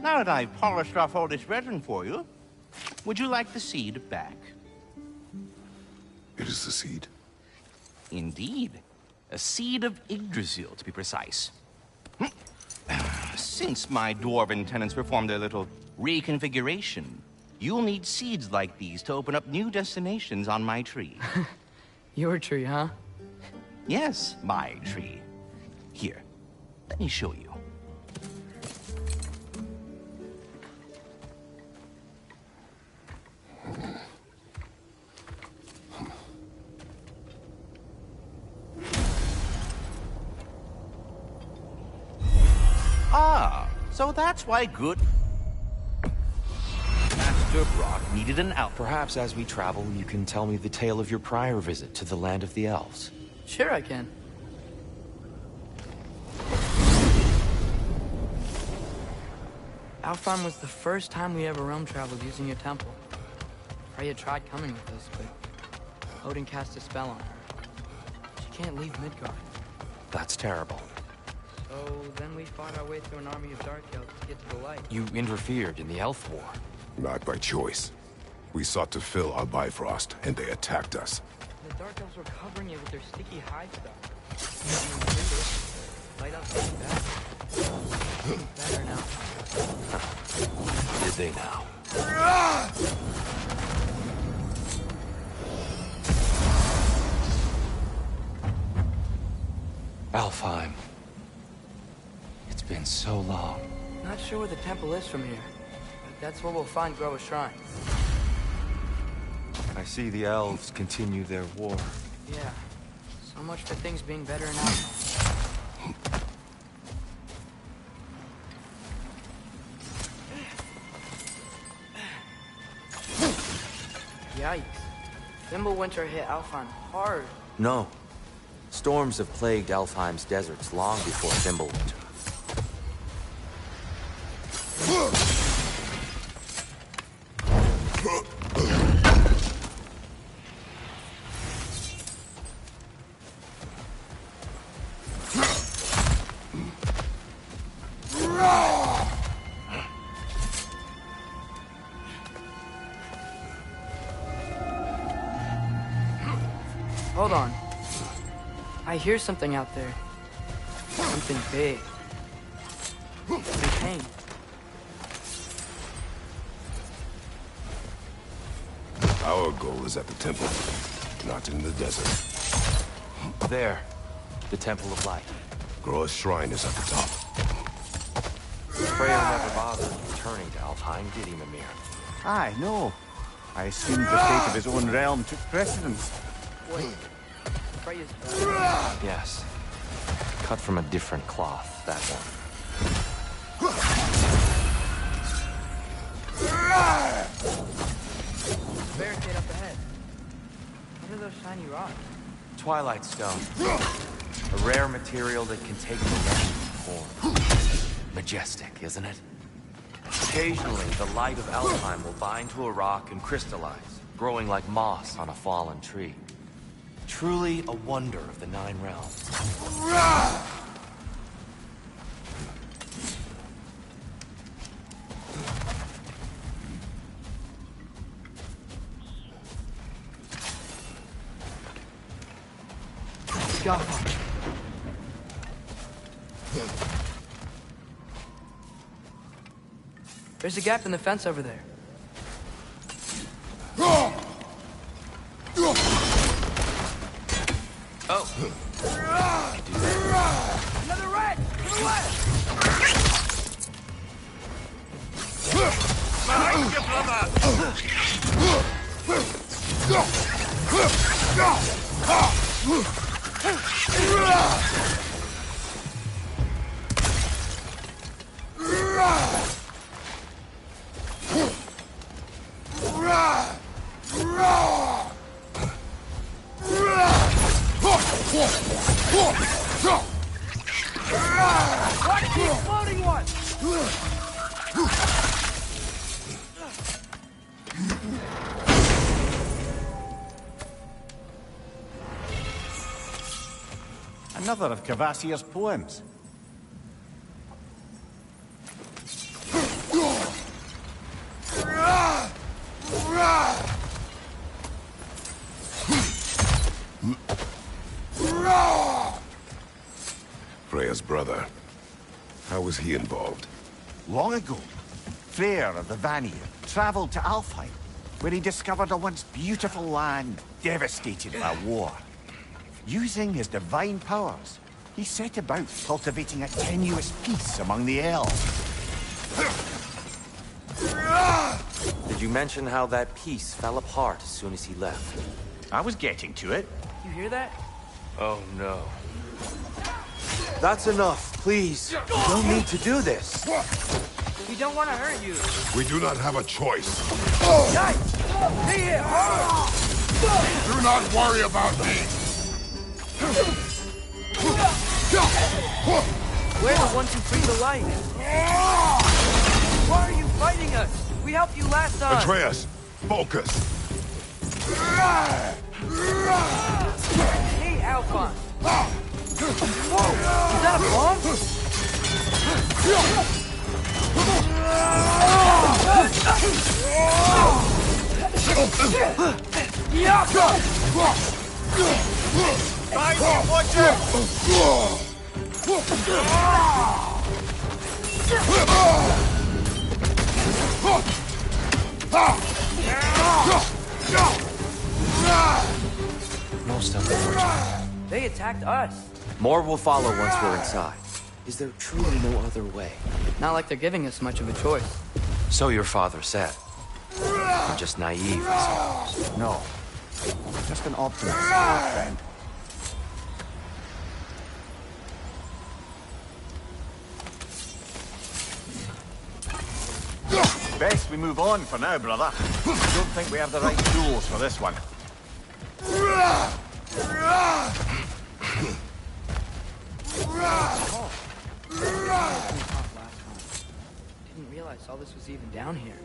S12: Now that I've polished off all this resin for you, would you like the seed back?
S4: It is the seed?
S12: Indeed. A seed of Yggdrasil, to be precise. Since my dwarven tenants performed their little reconfiguration, you'll need seeds like these to open up new destinations on my tree.
S1: Your tree, huh?
S12: Yes, my tree. Here, let me show you. Ah, so that's why good Master Brock needed an out.
S2: Perhaps as we travel, you can tell me the tale of your prior visit to the land of the elves.
S1: Sure I can. Alfheim was the first time we ever realm traveled using your temple. Freya tried coming with us, but Odin cast a spell on her. She can't leave Midgard.
S2: That's terrible.
S1: So then we fought our way through an army of Dark Elves to get to the light.
S2: You interfered in the Elf War.
S4: Not by choice. We sought to fill our Bifrost, and they attacked us.
S1: The Dark Elves were covering it with their sticky hide stuff. Lighthouse came back. Better now.
S2: Did they now? Alfheim. It's been so long.
S1: Not sure where the temple is from here. But that's where we'll find Groa's shrine.
S2: I see the elves continue their war.
S1: Yeah. So much for things being better in Alfheim. Yikes. Thimblewinter hit Alfheim hard.
S5: No. Storms have plagued Alfheim's deserts long before Thimblewinter.
S1: Hold on. I hear something out there. Something big. Something pain.
S4: Our goal is at the temple, not in the desert.
S2: There. The Temple of Light.
S4: Groa's shrine is at the top.
S2: Freya never bothered returning to Alfheim, did he, Mimir?
S3: Aye, no. I assumed the fate of his own realm took precedence.
S1: Wait. Freya's back.
S2: Yes. Cut from a different cloth, that one.
S1: Barricade up ahead. What are those shiny rocks?
S2: Twilight Stone. A rare material that can take possession form. Majestic, isn't it? Occasionally, the light of Alfheim will bind to a rock and crystallize, growing like moss on a fallen tree. Truly a wonder of the Nine Realms.
S1: Go. There's a gap in the fence over there.
S2: Oh!
S13: Another rat! To the left! Behind you, Watch the exploding one!
S3: Another of Kvasir's poems.
S4: Freya's brother. How was he involved?
S3: Long ago, Freyr of the Vanir traveled to Alfheim, where he discovered a once beautiful land devastated by war. Using his divine powers, he set about cultivating a tenuous peace among the elves.
S5: Did you mention how that peace fell apart as soon as he left?
S3: I was getting to it.
S1: You hear that?
S2: Oh no.
S5: That's enough, please. You don't need to do this.
S1: We don't want to hurt you.
S4: We do not have a choice.
S1: Guys! Be here!
S4: Do not worry about me.
S1: We're the ones who bring the light. Why are you fighting us? We helped you last time.
S4: Atreus, focus.
S1: Hey, Alphonse. Whoa! Is that a bomb?
S2: Most unfortunate.
S1: They attacked us.
S2: More will follow once we're inside. Is there truly no other way?
S1: Not like they're giving us much of a choice.
S2: So your father said. I'm just naive, I suppose.
S3: No. Just an optimist, my friend. Best we move on for now, brother. Don't think we have the right tools for this one.
S1: Didn't realize all this was even down here.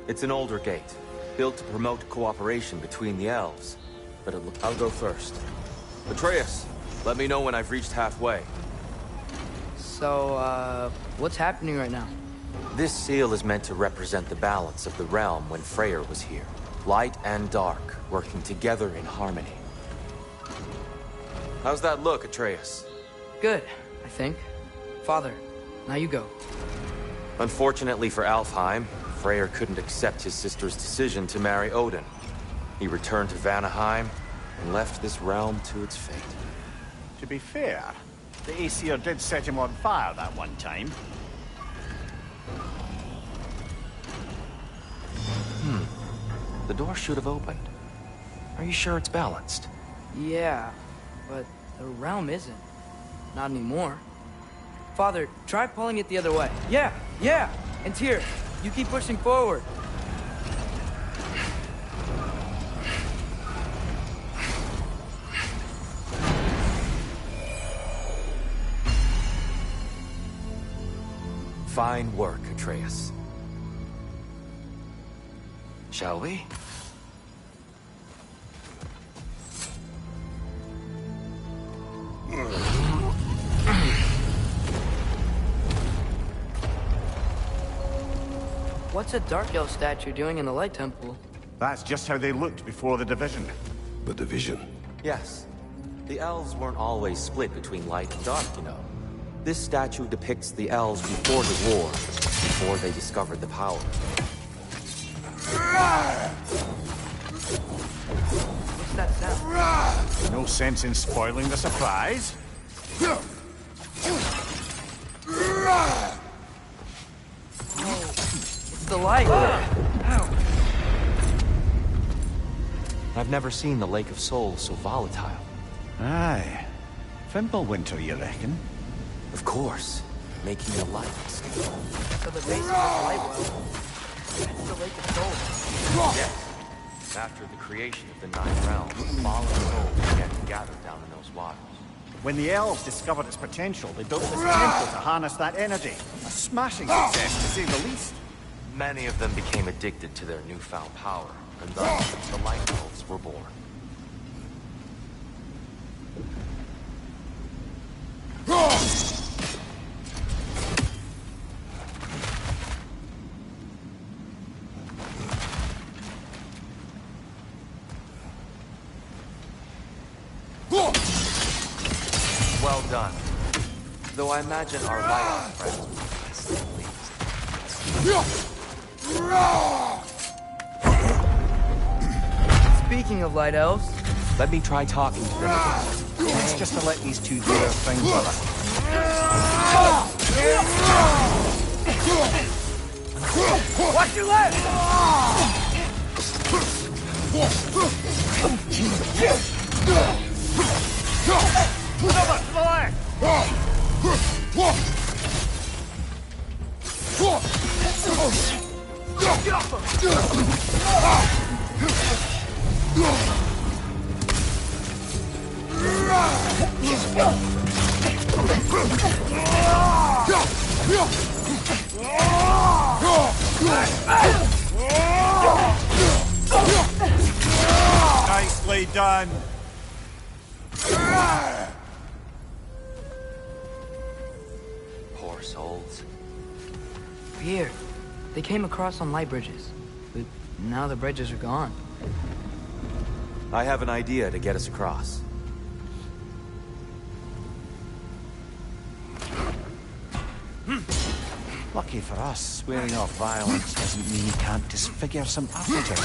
S5: It's an older gate, built to promote cooperation between the elves. But I'll go first. Atreus, let me know when I've reached halfway.
S1: So, what's happening right now?
S2: This seal is meant to represent the balance of the realm when Freyr was here. Light and dark, working together in harmony.
S5: How's that look, Atreus?
S1: Good, I think. Father, now you go.
S2: Unfortunately for Alfheim, Freyr couldn't accept his sister's decision to marry Odin. He returned to Vanaheim and left this realm to its fate.
S3: To be fair, the Aesir did set him on fire that one time.
S2: The door should have opened. Are you sure it's balanced?
S1: Yeah, but the realm isn't. Not anymore. Father, try pulling it the other way. Yeah! And Tyr, you keep pushing forward.
S2: Fine work, Atreus. Shall we?
S1: What's a Dark Elf statue doing in the Light Temple?
S3: That's just how they looked before the division.
S4: The division?
S2: Yes. The elves weren't always split between light and dark, you know. This statue depicts the elves before the war, before they discovered the power.
S1: What's that sound?
S3: No sense in spoiling the surprise.
S1: It's the light. Ow.
S2: I've never seen the Lake of Souls so volatile.
S3: Aye. Fimbulwinter, you reckon?
S2: Of course. Making the light.
S1: So the base of this light well, that's the Lake of Souls.
S2: Yes. After the creation of the Ninth Realm, fallen souls began to gather down in those waters.
S3: When the elves discovered its potential, they built this temple to harness that energy. A smashing success, to say the least.
S2: Many of them became addicted to their newfound power, and thus the Light Elves were born. Well done. Though I imagine our Light Elf friends will be less than pleased.
S1: Speaking of Light Elves,
S2: let me try talking to them again.
S3: It's just to let these two do their thing, brother.
S13: Watch your left! Over to the left! Get off
S3: Nicely done.
S2: Poor souls.
S1: here. They came across on light bridges, but now the bridges are gone.
S5: I have an idea to get us across.
S3: Lucky for us, swearing off violence doesn't mean you can't disfigure some appetite.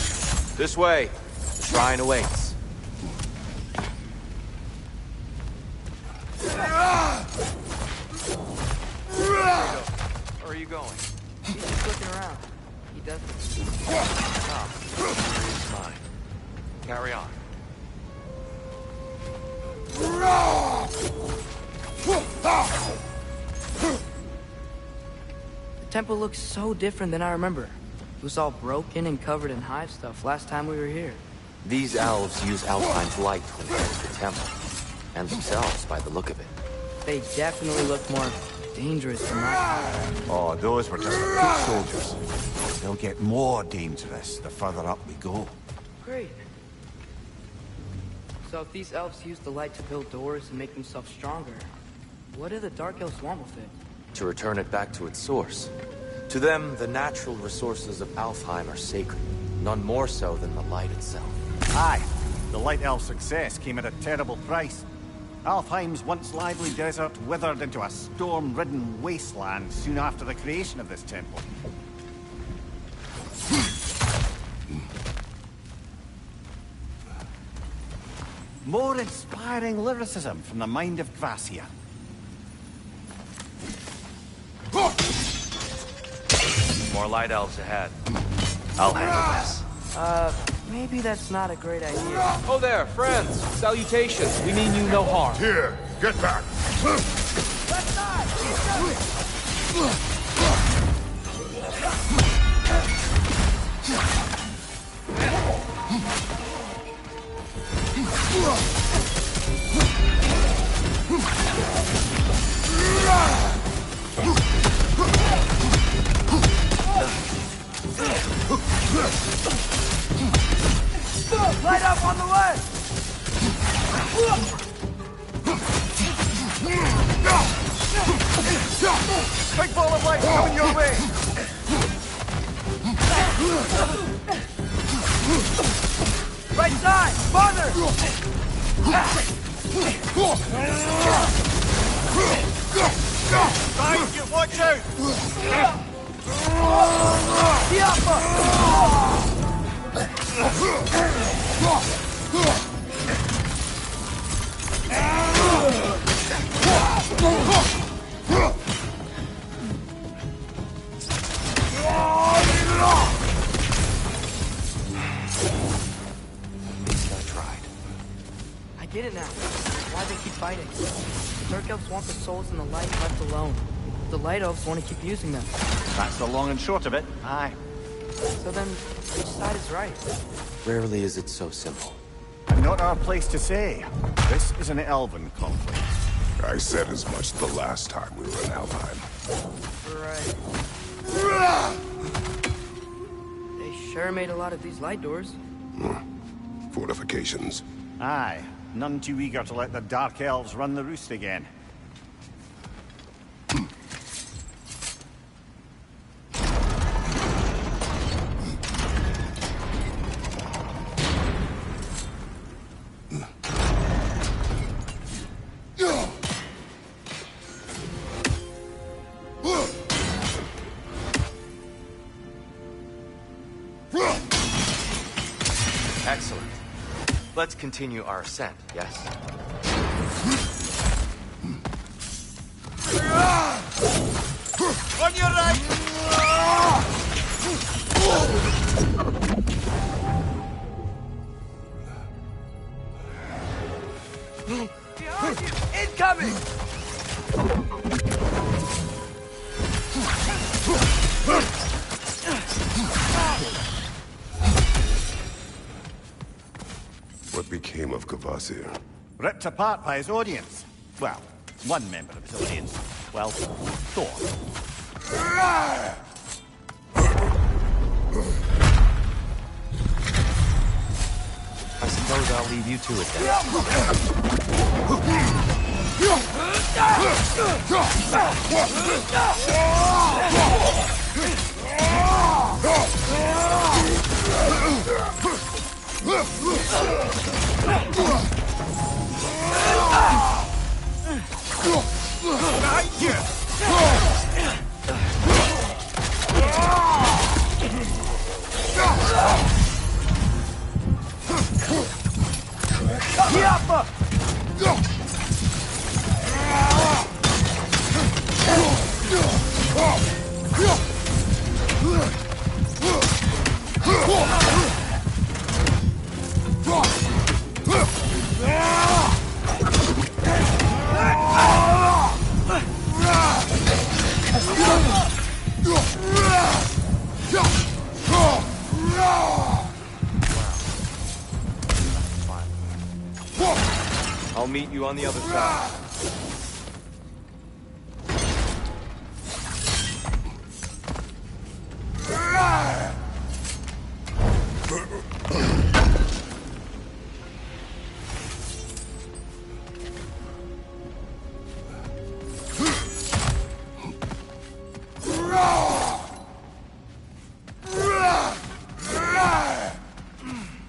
S5: This way. The shrine awaits.
S2: Where are you going?
S1: He's just looking around. He doesn't.
S2: Ah, he's mine. Carry on.
S1: The temple looks so different than I remember. It was all broken and covered in hive stuff last time we were here.
S5: These elves use Alpine's light to enhance the temple. And themselves, by the look of it.
S1: They definitely look more dangerous than my time.
S3: Oh, those were just the foot soldiers. They'll get more dangerous the further up we go.
S1: Great. So if these elves use the light to build doors and make themselves stronger, what do the Dark Elves want with it?
S5: To return it back to its source. To them, the natural resources of Alfheim are sacred. None more so than the light itself.
S3: Aye, the Light Elf success came at a terrible price. Alfheim's once lively desert withered into a storm-ridden wasteland soon after the creation of this temple. More inspiring lyricism from the mind of Gracia.
S5: More light elves ahead. I'll handle this.
S1: Maybe that's not a great idea.
S5: Oh there, friends! Salutations! We mean you no harm.
S4: Here, get back!
S13: Left side! He's coming! Light up on the left!
S3: Big ball of light coming your way!
S13: Right side! Farther!
S3: Behind you, watch out!
S13: The upper!
S1: I get it now. Why they keep fighting. The Dark Elves want the souls in the light left alone. The Light Elves want to keep using them.
S3: That's the long and short of it. Aye.
S1: So then, which side is right?
S5: Rarely is it so simple.
S3: And not our place to say. This is an elven conflict.
S4: I said as much the last time we were in Alfheim.
S1: Right. They sure made a lot of these light doors.
S4: Fortifications.
S3: Aye. None too eager to let the Dark Elves run the roost again.
S5: Excellent. Let's continue our ascent, yes?
S13: On your right! Behind you! Incoming!
S4: What became of Kvasir?
S3: Ripped apart by his audience. Well, one member of his audience. Well, Thor.
S5: I suppose I'll leave you to it then.
S13: Behind you!
S5: I'll meet you on the other side.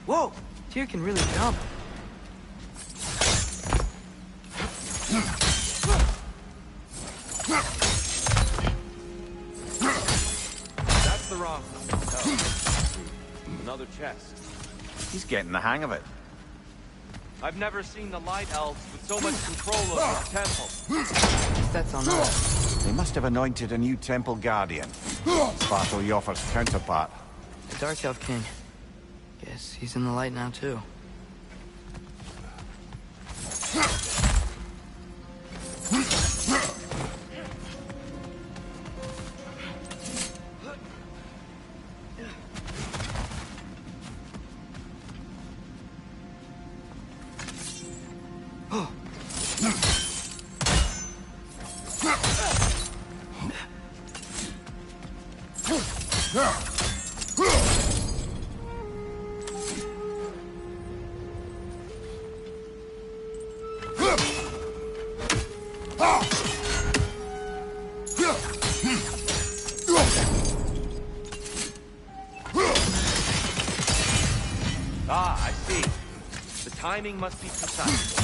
S1: Whoa! Tyr can really jump.
S5: That's the wrong one. No. Another chest.
S3: He's getting the hang of it.
S5: I've never seen the Light Elves with so much control over the temple.
S1: That's on us.
S3: They must have anointed a new temple guardian. Svartal Joffer's counterpart.
S1: The Dark Elf King. Guess he's in the light now, too.
S5: Ah, I see. The timing must be precise.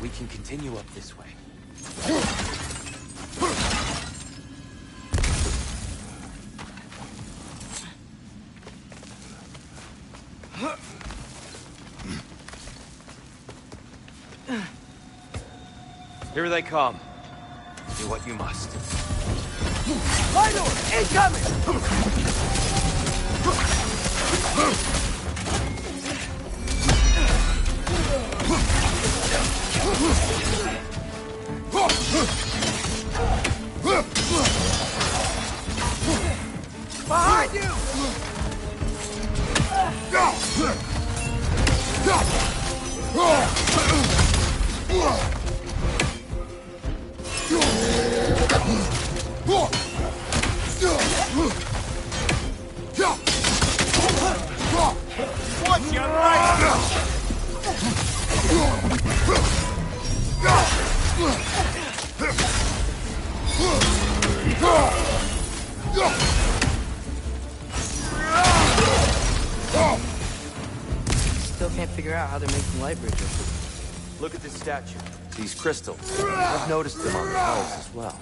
S5: We can continue up this way. Here they come. Do what you must.
S13: Lidor, incoming! Behind you!
S7: Watch your right!
S1: Still can't figure out how they're making light bridges.
S5: Look at this statue. These crystals. I've noticed them on the elves as well.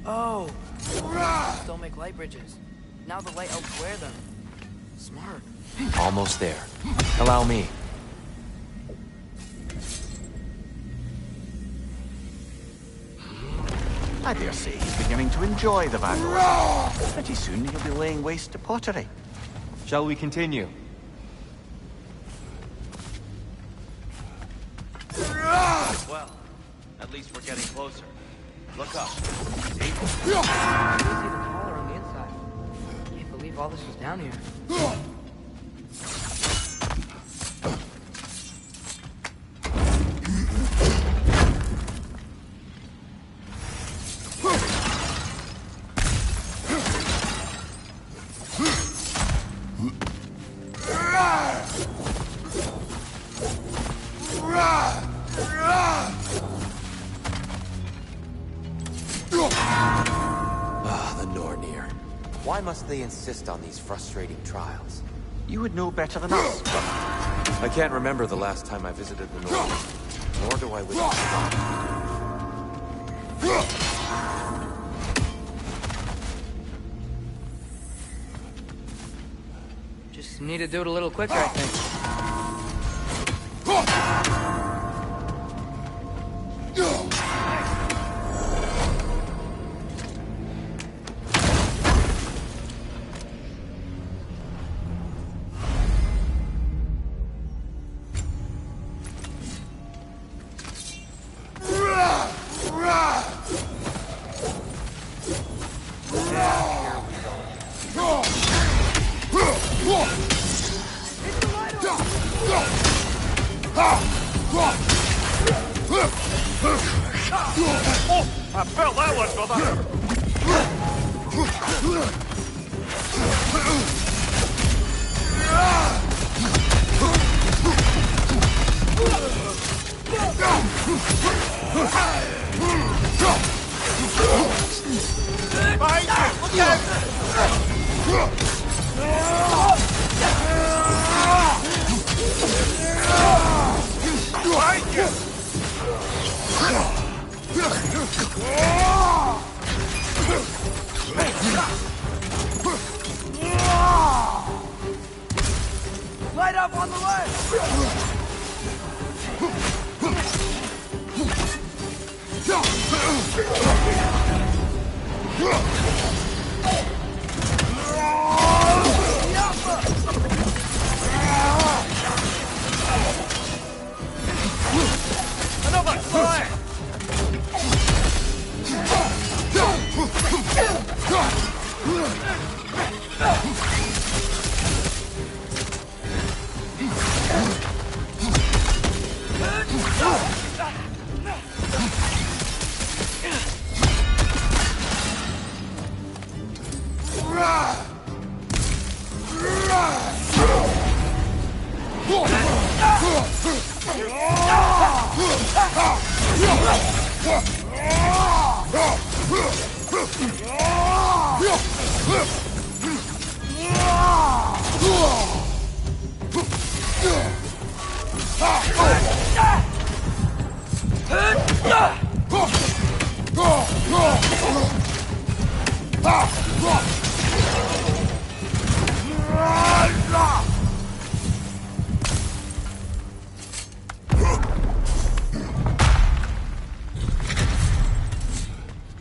S1: Oh! Don't make light bridges. Now the light elves wear them. Smart.
S2: Almost there. Allow me.
S3: I dare say he's beginning to enjoy the vandalism. Pretty soon he'll be laying waste to pottery.
S2: Shall we continue?
S5: Well, at least we're getting closer. Look up. See?
S1: It's even taller on the inside. Can't believe all this was down here.
S2: Why must they insist on these frustrating trials?
S3: You would know better than us.
S5: I can't remember the last time I visited the North, nor do I wish to stop.
S1: Just need to do it a little quicker, I think.
S7: I felt that one, brother! Behind you! Look out! Behind you!
S13: Light up on the left!
S7: Another fire!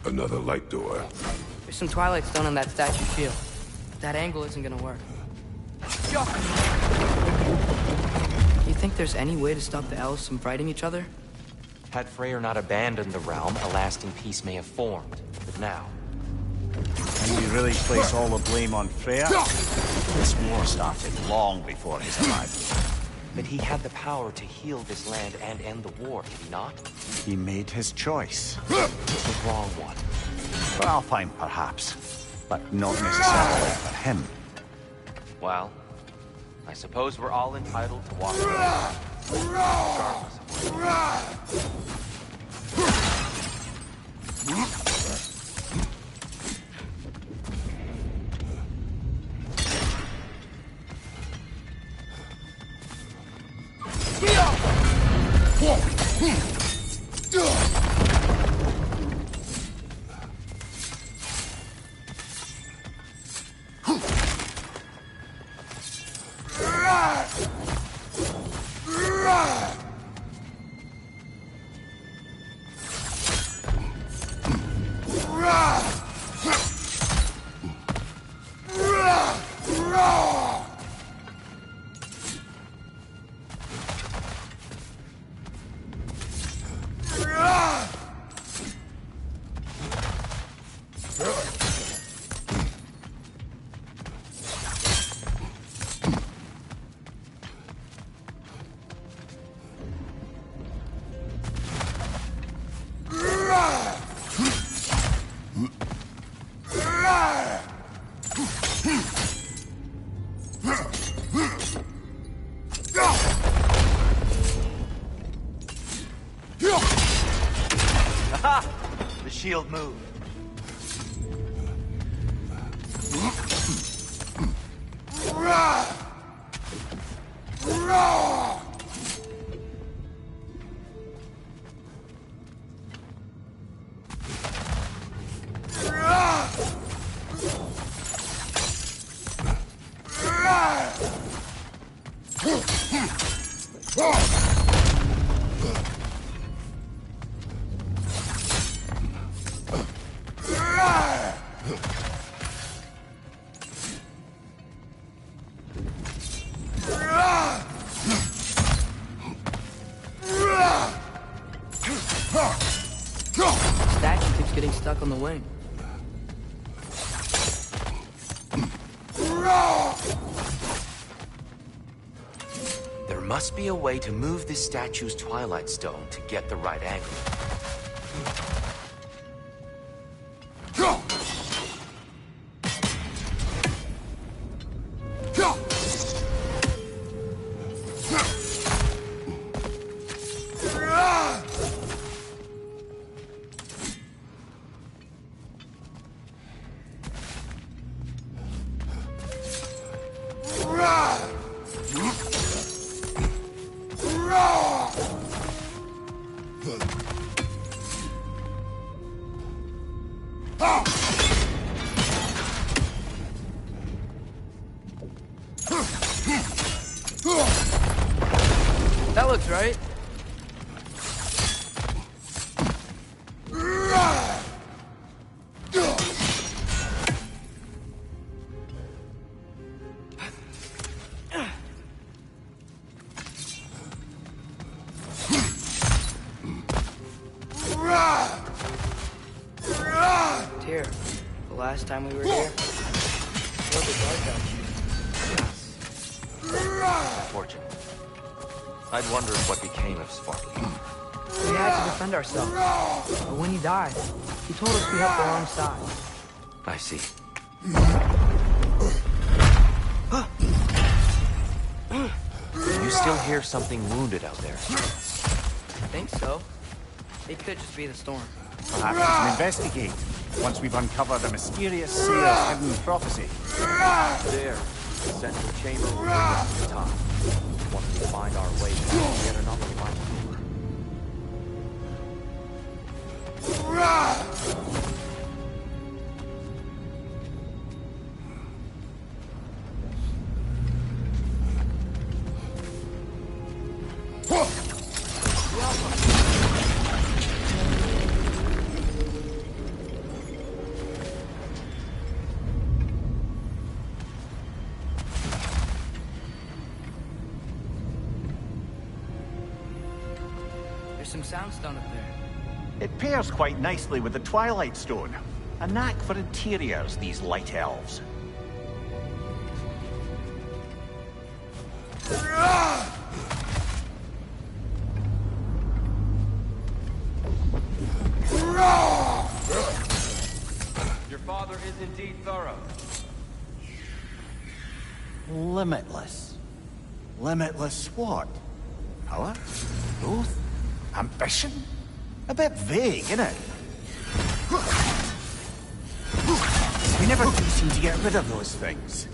S4: Another light door.
S1: There's some Twilight Stone on that statue shield. But that angle isn't gonna work. You think there's any way to stop the elves from fighting each other?
S2: Had Freyr not abandoned the realm, a lasting peace may have formed. But now...
S3: And you really place all the blame on Freya? This war started long before his arrival.
S2: But he had the power to heal this land and end the war, did he not?
S3: He made his choice.
S2: The wrong one.
S3: For Alpine, perhaps. But not necessarily for him.
S2: Well, I suppose we're all entitled to walk away. Regardless of what.
S5: The shield moved.
S1: Statue keeps getting stuck on the wing.
S2: There must be a way to move this statue's Twilight Stone to get the right angle.
S1: That looks right. Here, the last time we were here, it was a little dark out here.
S2: Unfortunate. I'd wondered what became of Sparky.
S1: We had to defend ourselves. But when he died, he told us we helped the wrong side.
S2: I see. You still hear something wounded out there?
S1: I think so. It could just be the storm.
S3: Perhaps we can investigate, once we've uncovered the mysterious seer's hidden prophecy.
S5: There, the central chamber will bring us to the top. Once we find our way back, get another light door.
S1: There's some soundstone up there.
S3: It pairs quite nicely with the Twilight Stone. A knack for interiors, these light elves.
S5: Your father is indeed thorough.
S3: Limitless. Limitless what? Power? Growth? Ambition? A bit vague, isn't it? We never do seem to get rid of those things.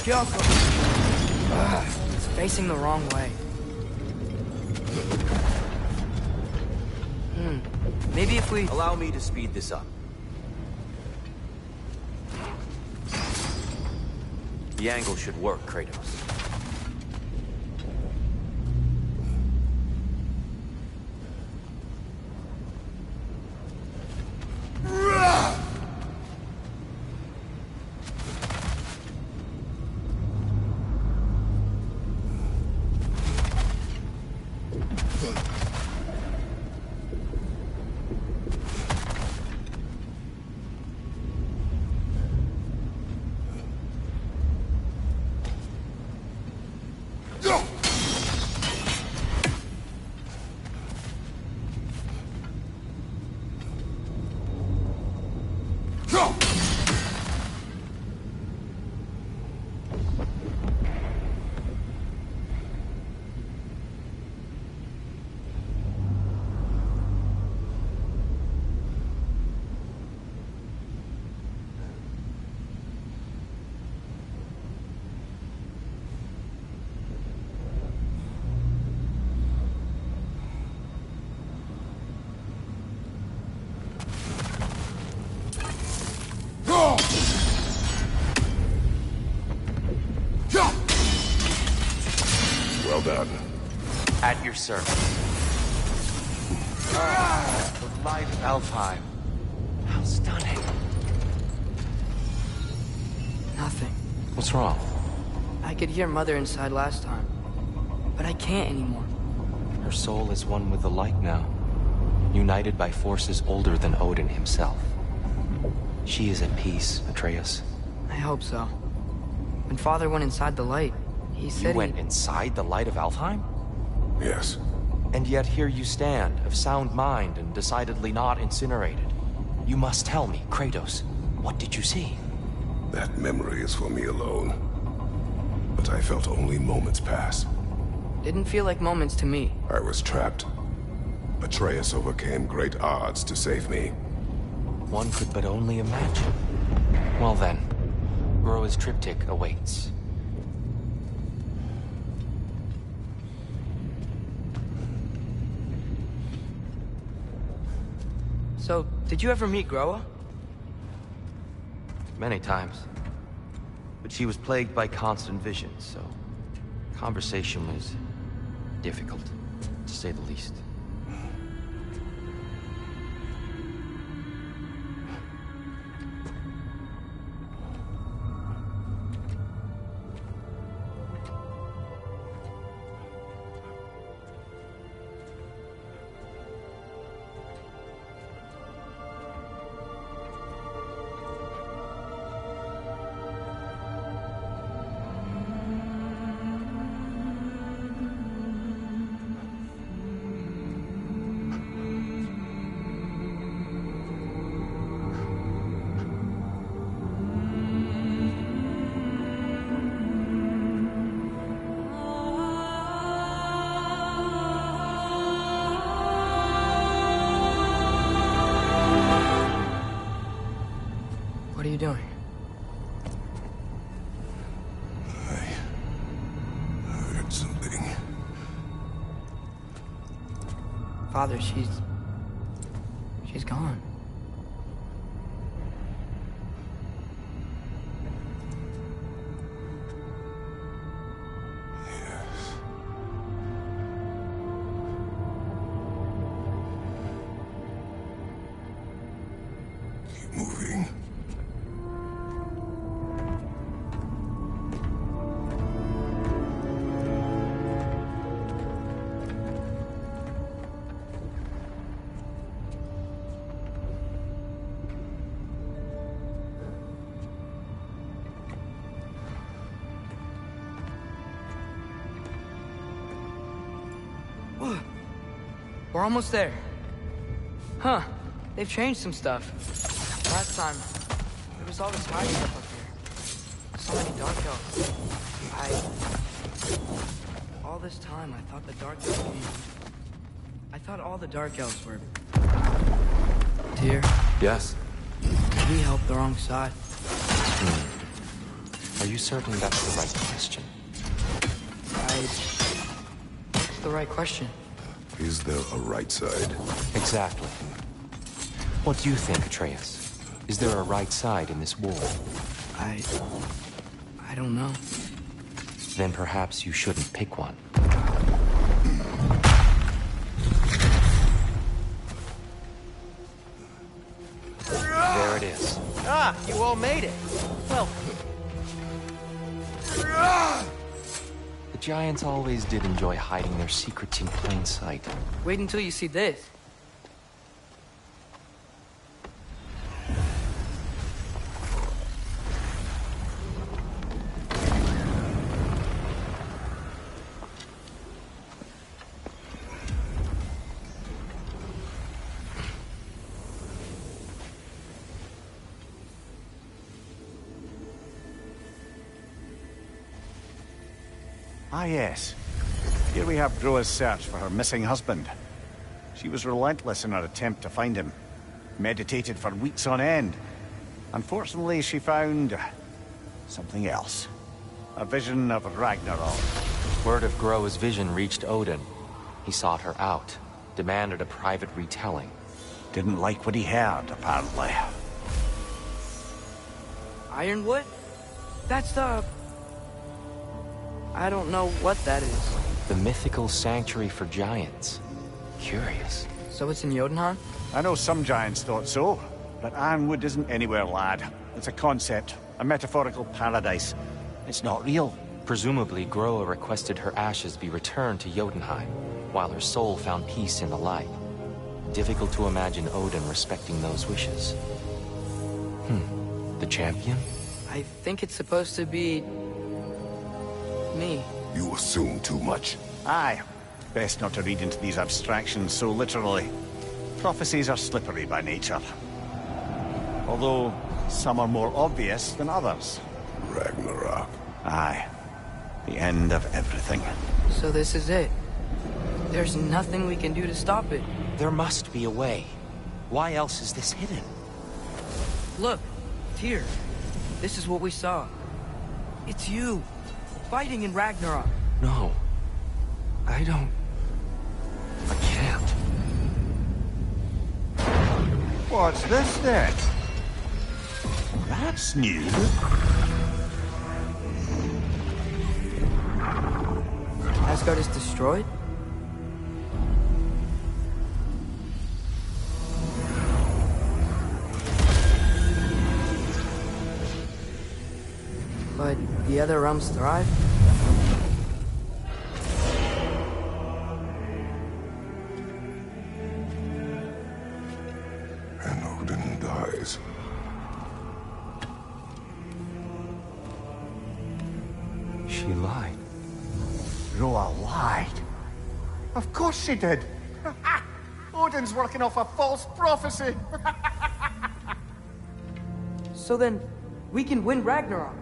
S1: Kyoko! It's facing the wrong way. Maybe if we...
S5: Allow me to speed this up. The angle should work, Kratos.
S4: Well done.
S2: At your service.
S12: The light of Alfheim. How stunning.
S1: Nothing.
S2: What's wrong?
S1: I could hear Mother inside last time, but I can't anymore.
S2: Her soul is one with the light now, united by forces older than Odin himself. She is at peace, Atreus.
S1: I hope so. When Father went inside the light, he said
S2: You went inside the light of Alfheim?
S4: Yes.
S2: And yet here you stand, of sound mind and decidedly not incinerated. You must tell me, Kratos, what did you see?
S4: That memory is for me alone. But I felt only moments pass.
S1: Didn't feel like moments to me.
S4: I was trapped. Atreus overcame great odds to save me.
S2: One could but only imagine. Well then, Groa's triptych awaits.
S1: So, did you ever meet Groa?
S2: Many times. But she was plagued by constant visions, so conversation was difficult, to say the least.
S1: What are you doing?
S4: I heard something.
S1: Father, she's gone.
S4: Keep moving.
S1: We're almost there. Huh. They've changed some stuff. Last time, there was all this hiding stuff up here. So many dark elves. All this time, I thought the dark elves came. I thought all the dark elves were... Tyr,
S2: Yes?
S1: we helped the wrong side.
S2: Are you certain that's the right question?
S1: What's the right question?
S4: Is there a right side?
S2: Exactly. What do you think, Atreus? Is there a right side in this war?
S1: I don't know.
S2: Then perhaps you shouldn't pick one. There it is.
S6: Ah, you all made it. Well,
S2: The giants always did enjoy hiding their secrets in plain sight.
S1: Wait until you see this.
S3: Ah, yes. Here we have Groa's search for her missing husband. She was relentless in her attempt to find him. Meditated for weeks on end. Unfortunately, she found something else. A vision of Ragnarok.
S2: Word of Groa's vision reached Odin. He sought her out, demanded a private retelling.
S3: Didn't like what he heard, apparently.
S1: Ironwood? That's the... I don't know what that is.
S2: The mythical sanctuary for giants. Curious.
S1: So it's in Jotunheim?
S3: I know some giants thought so, but Ironwood isn't anywhere, lad. It's a concept, a metaphorical paradise. It's not real.
S2: Presumably, Groa requested her ashes be returned to Jotunheim, while her soul found peace in the light. Difficult to imagine Odin respecting those wishes. The champion?
S1: I think it's supposed to be... me.
S4: You assume too much.
S3: Aye. Best not to read into these abstractions so literally. Prophecies are slippery by nature. Although, some are more obvious than others.
S4: Ragnarok.
S3: Aye. The end of everything.
S1: So this is it. There's nothing we can do to stop it.
S2: There must be a way. Why else is this hidden?
S1: Look, Tyr. This is what we saw. It's you. Fighting in Ragnarok.
S2: No. I don't... I can't.
S3: What's this then? That's new.
S1: Asgard is destroyed? But the other realms thrive?
S4: And Odin dies.
S2: She lied.
S3: Groa lied. Of course she did. Odin's working off a false prophecy.
S1: So then, we can win Ragnarok.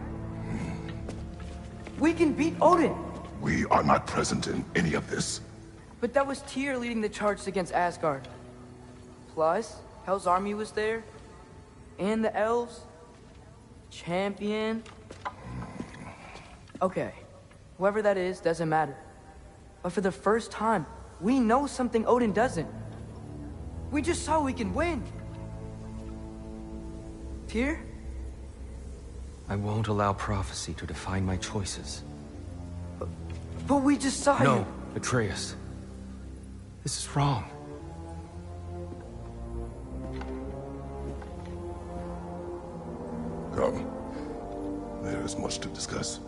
S1: We can beat Odin.
S4: We are not present in any of this.
S1: But that was Tyr leading the charge against Asgard. Plus, Hell's army was there. And the elves. Champion. Okay. Whoever that is, doesn't matter. But for the first time, we know something Odin doesn't. We just saw we can win. Tyr?
S2: I won't allow prophecy to define my choices.
S1: But we just saw you.
S2: No, Atreus. This is wrong.
S4: Come. There is much to discuss.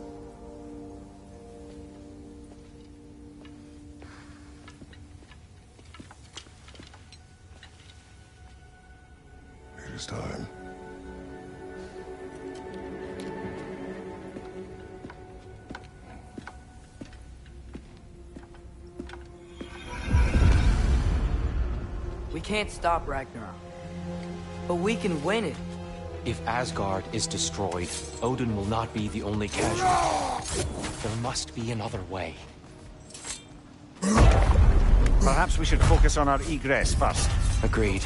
S4: It is time.
S1: We can't stop Ragnarok. But we can win it.
S2: If Asgard is destroyed, Odin will not be the only casualty. There must be another way.
S3: Perhaps we should focus on our egress first.
S2: Agreed.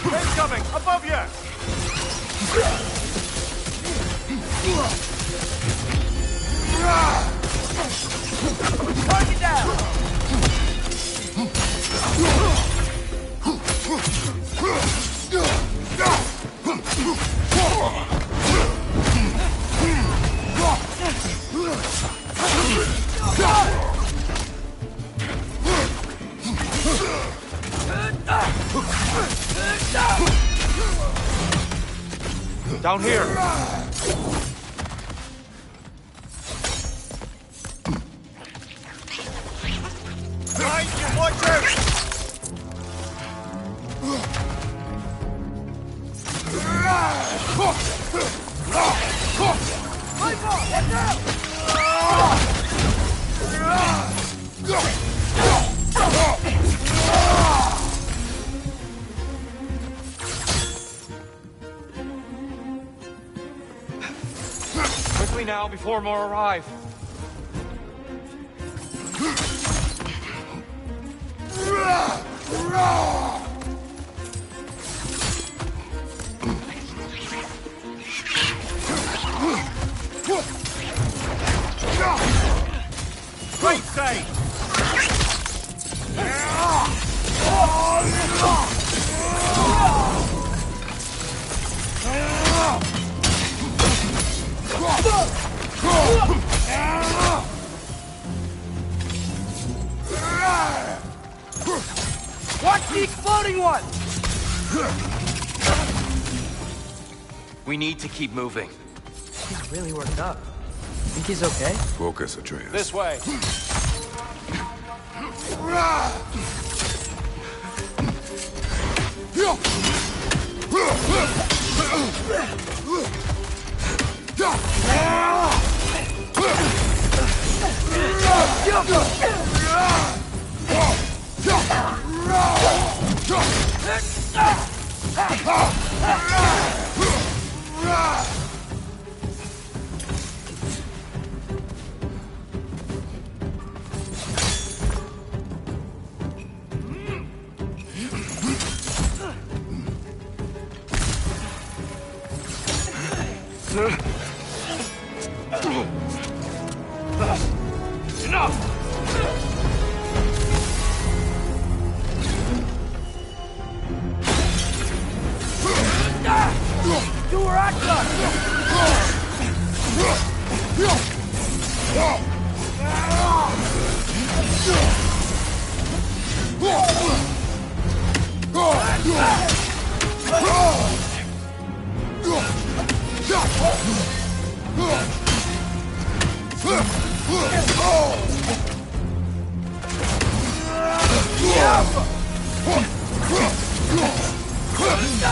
S3: Incoming! Above you!
S13: Target down!
S5: Down here!
S3: Behind you, watch out!
S13: Watch out!
S5: Quickly now, before more arrive.
S3: Right side!
S13: Watch the exploding one!
S5: We need to keep moving.
S1: He's really worked up. Think he's okay?
S4: Focus, Atreus.
S5: This way.
S13: Do where I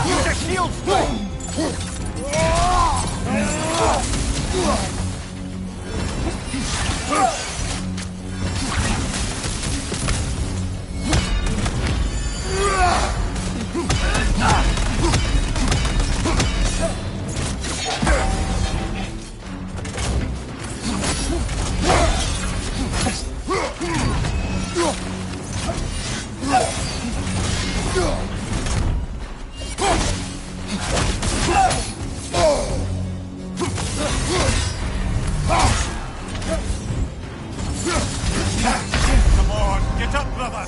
S3: Use your shield strike! Come on, get up, brother!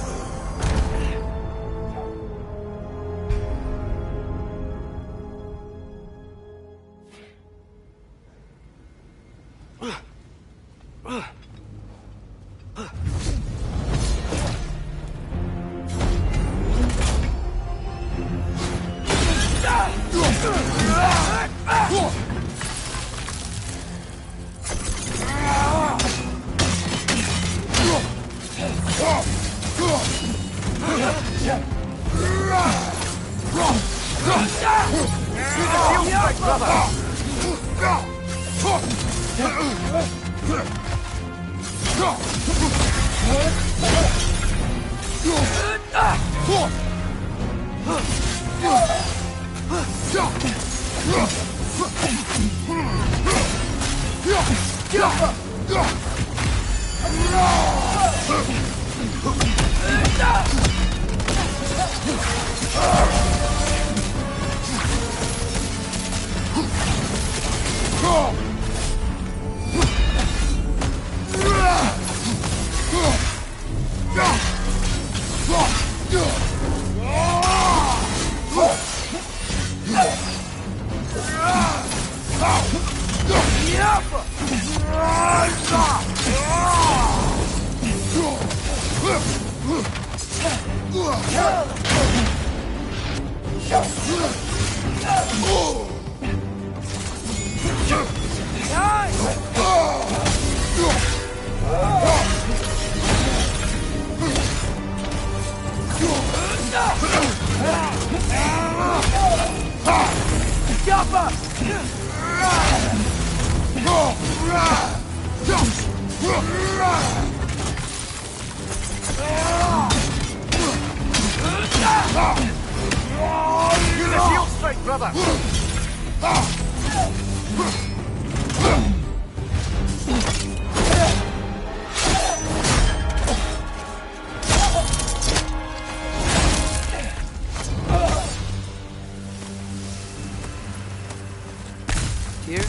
S1: Tyr,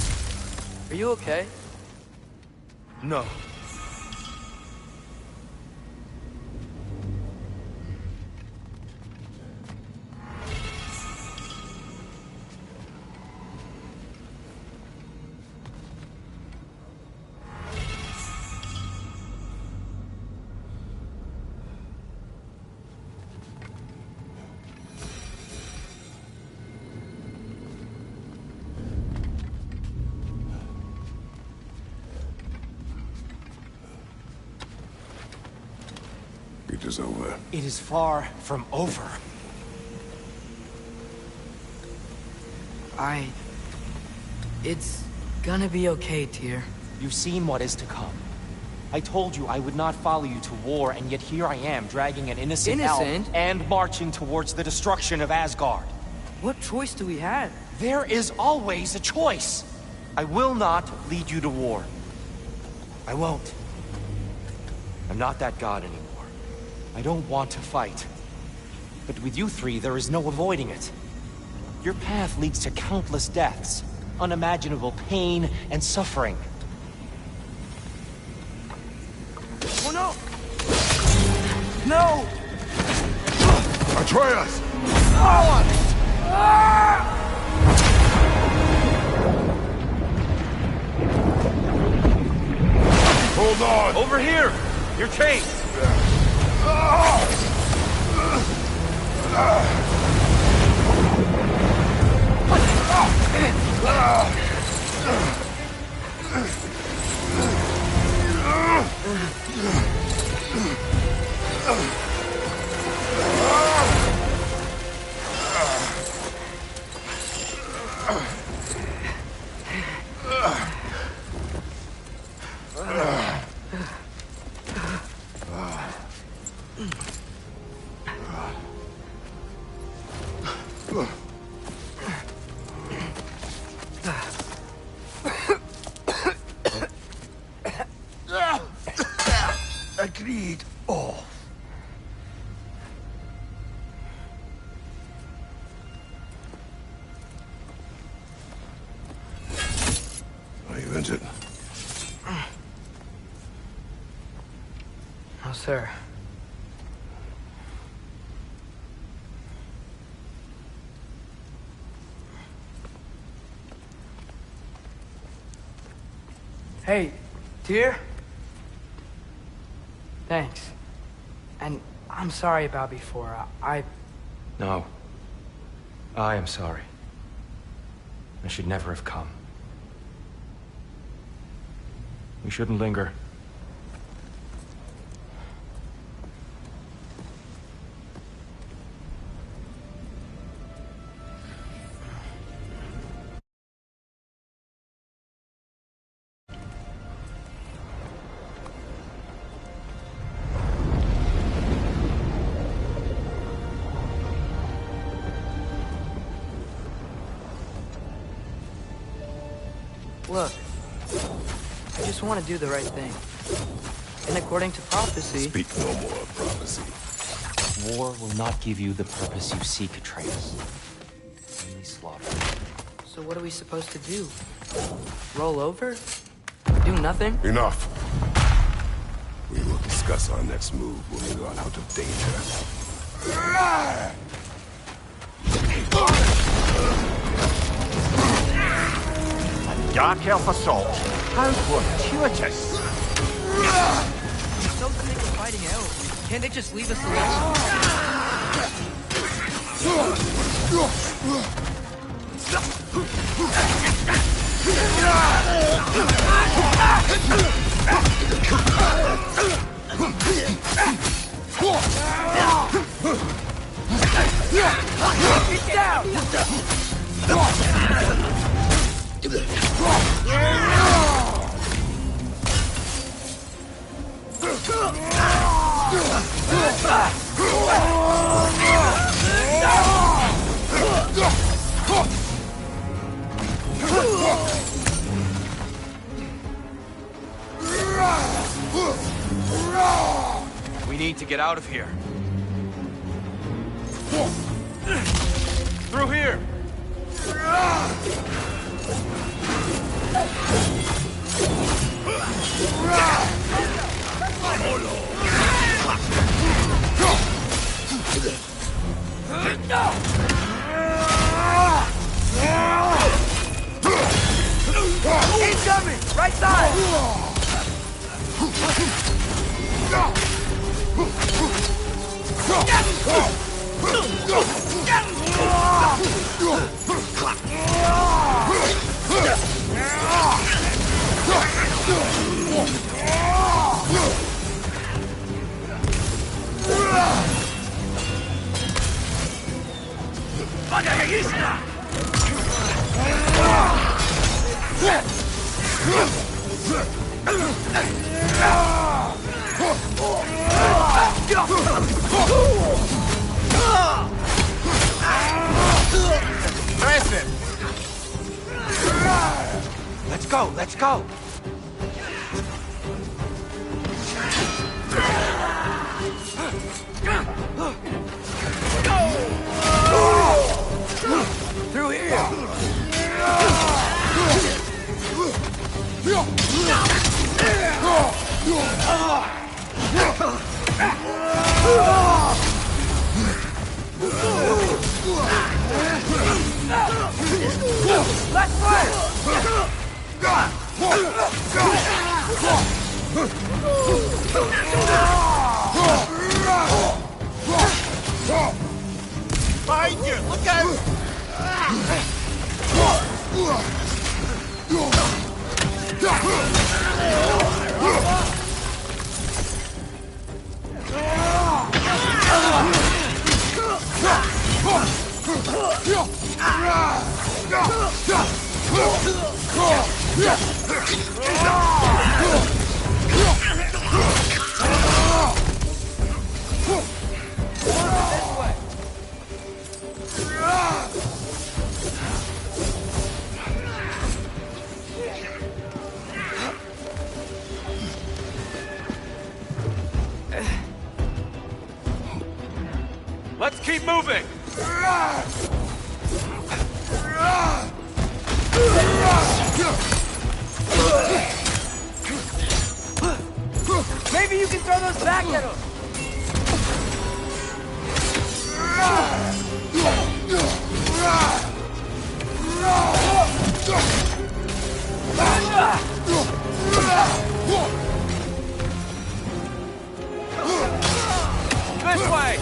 S1: are you okay?
S5: No.
S4: It is over.
S6: It is far from over.
S1: It's gonna be okay, Tyr.
S2: You've seen what is to come. I told you I would not follow you to war, and yet here I am, dragging an innocent elf and marching towards the destruction of Asgard.
S1: What choice do we have?
S2: There is always a choice. I will not lead you to war. I won't. I'm not that god anymore. I don't want to fight. But with you three, there is no avoiding it. Your path leads to countless deaths, unimaginable pain and suffering.
S13: Oh no! No!
S4: Atreus! Hold on!
S5: Over here! You're chained!
S13: Agreed. Oh.
S4: Are you injured?
S1: No, sir. Hey, Tyr? Thanks. And I'm sorry about before.
S2: No. I am sorry. I should never have come. We shouldn't linger.
S1: Look, I just want to do the right thing. And according to prophecy...
S4: Speak no more of prophecy.
S2: War will not give you the purpose you seek, Atreus. Only slaughter.
S1: So what are we supposed to do? Roll over? Do nothing?
S4: Enough. We will discuss our next move when we are out of danger.
S3: A dark elf assault. How fortuitous.
S1: So sick of fighting elves. Can't they just leave us alone?
S13: Get down!
S5: We need to get out of here. Through here!
S13: Incoming! Right side!
S6: Let's go, let's go!
S1: Through here!
S13: Left way!
S7: Behind you! Look out!
S5: Let's keep moving!
S13: Maybe you can throw those back at him!
S5: This way!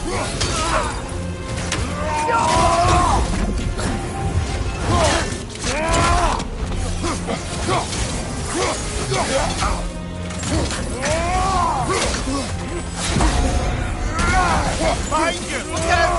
S7: Behind you! Look out!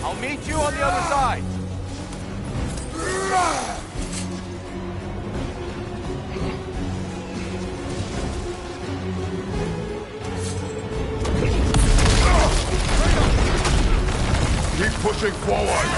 S5: I'll meet you on the other side.
S4: Keep pushing forward!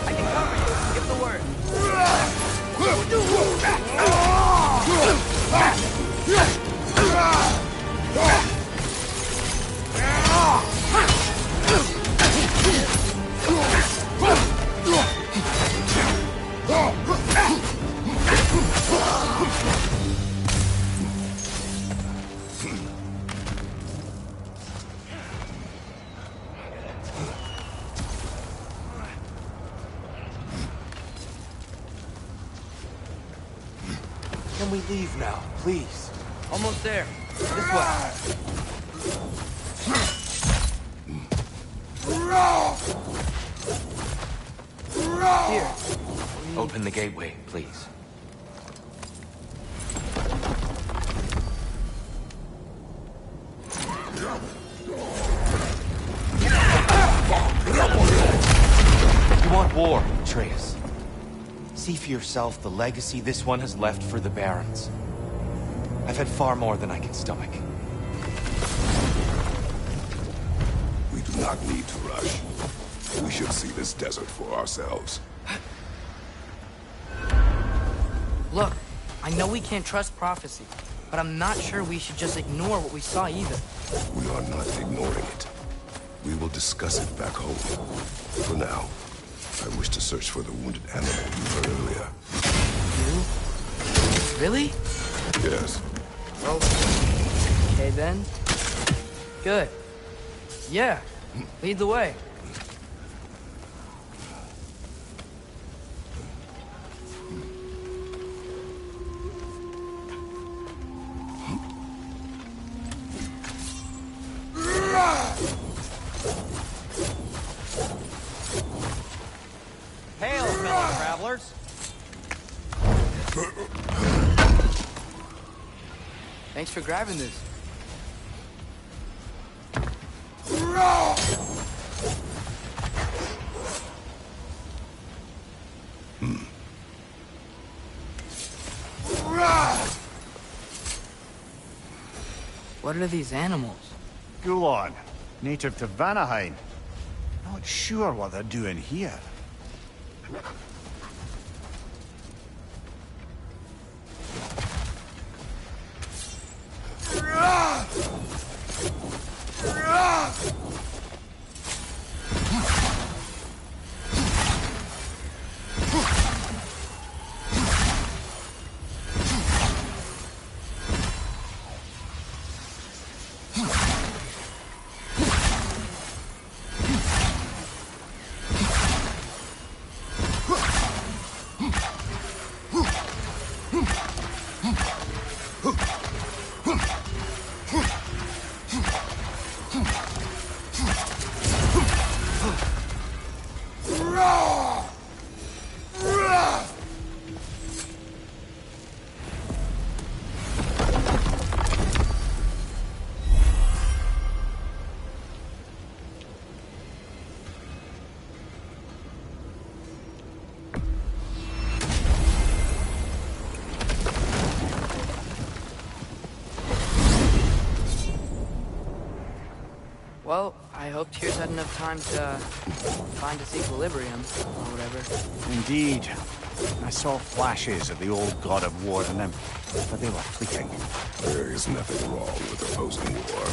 S1: I can cover you. Give the word.
S5: Can we leave now, please?
S1: Almost there. This way. Here.
S2: Open the gateway, please. You want war, Atreus. See for yourself the legacy this one has left for the Barons. I've had far more than I can stomach.
S4: We do not need to rush. We should see this desert for ourselves.
S1: Look, I know we can't trust prophecy, but I'm not sure we should just ignore what we saw either.
S4: We are not ignoring it. We will discuss it back home. For now, I wish to search for the wounded animal you heard earlier.
S1: You? Really?
S4: Yes.
S1: Well, okay then. Good. Yeah, lead the way.
S9: Hail, fellow travelers.
S1: Thanks for grabbing this. What are these animals?
S3: Gulon, native to Vanaheim. Not sure what they're doing here.
S1: Well, I hope Tyr's had enough time to find its equilibrium, or whatever.
S3: Indeed. I saw flashes of the old god of war in them, but they were fleeting.
S4: There is nothing wrong with opposing war,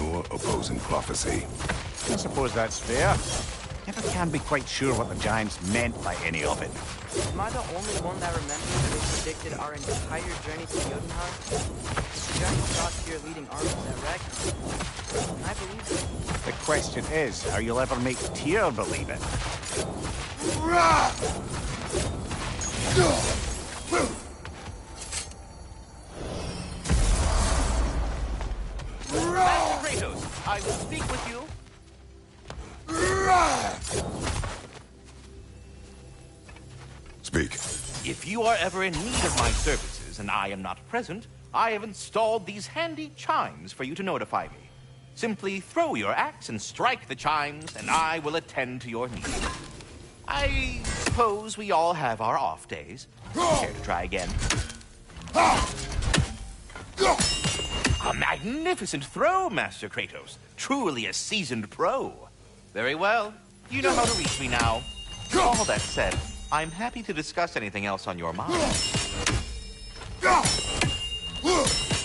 S4: nor opposing prophecy.
S3: I suppose that's fair. Never can be quite sure what the giants meant by any of it.
S1: Am I the only one that remembers that they predicted our entire journey to Jotunheim? The giants got here leading armies at Ragnarök. And I believe it.
S3: The question is, how you'll ever make Tyr believe it.
S12: Master Kratos, I will speak with you.
S4: Speak.
S12: If you are ever in need of my services and I am not present, I have installed these handy chimes for you to notify me. Simply throw your axe and strike the chimes, and I will attend to your needs. I suppose we all have our off days. Care to try again? A magnificent throw, Master Kratos. Truly a seasoned pro. Very well. You know how to reach me now. All that said, I'm happy to discuss anything else on your mind.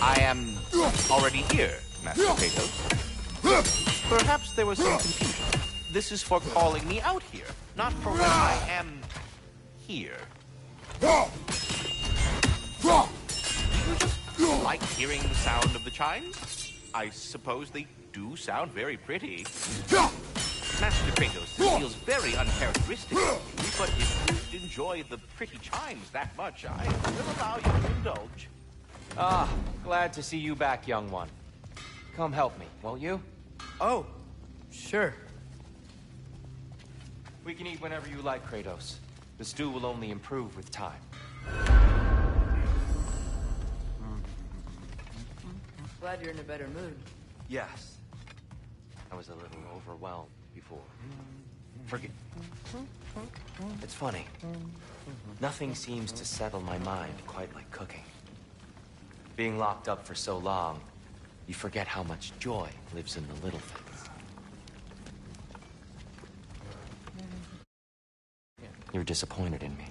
S12: I am already here, Master Kratos. Perhaps there was some confusion. This is for calling me out here, not for when I am here. You just like hearing the sound of the chimes? I suppose they do sound very pretty. Master Kratos, this feels very uncharacteristic of you, but if you enjoy the pretty chimes that much, I will allow you to indulge.
S2: Ah, glad to see you back, young one. Come help me, won't you?
S1: Oh, sure.
S2: We can eat whenever you like, Kratos. The stew will only improve with time.
S1: Glad you're in a better mood.
S2: Yes. I was a little overwhelmed before. Forget. It's funny. Nothing seems to settle my mind quite like cooking. Being locked up for so long, you forget how much joy lives in the little things. You're disappointed in me.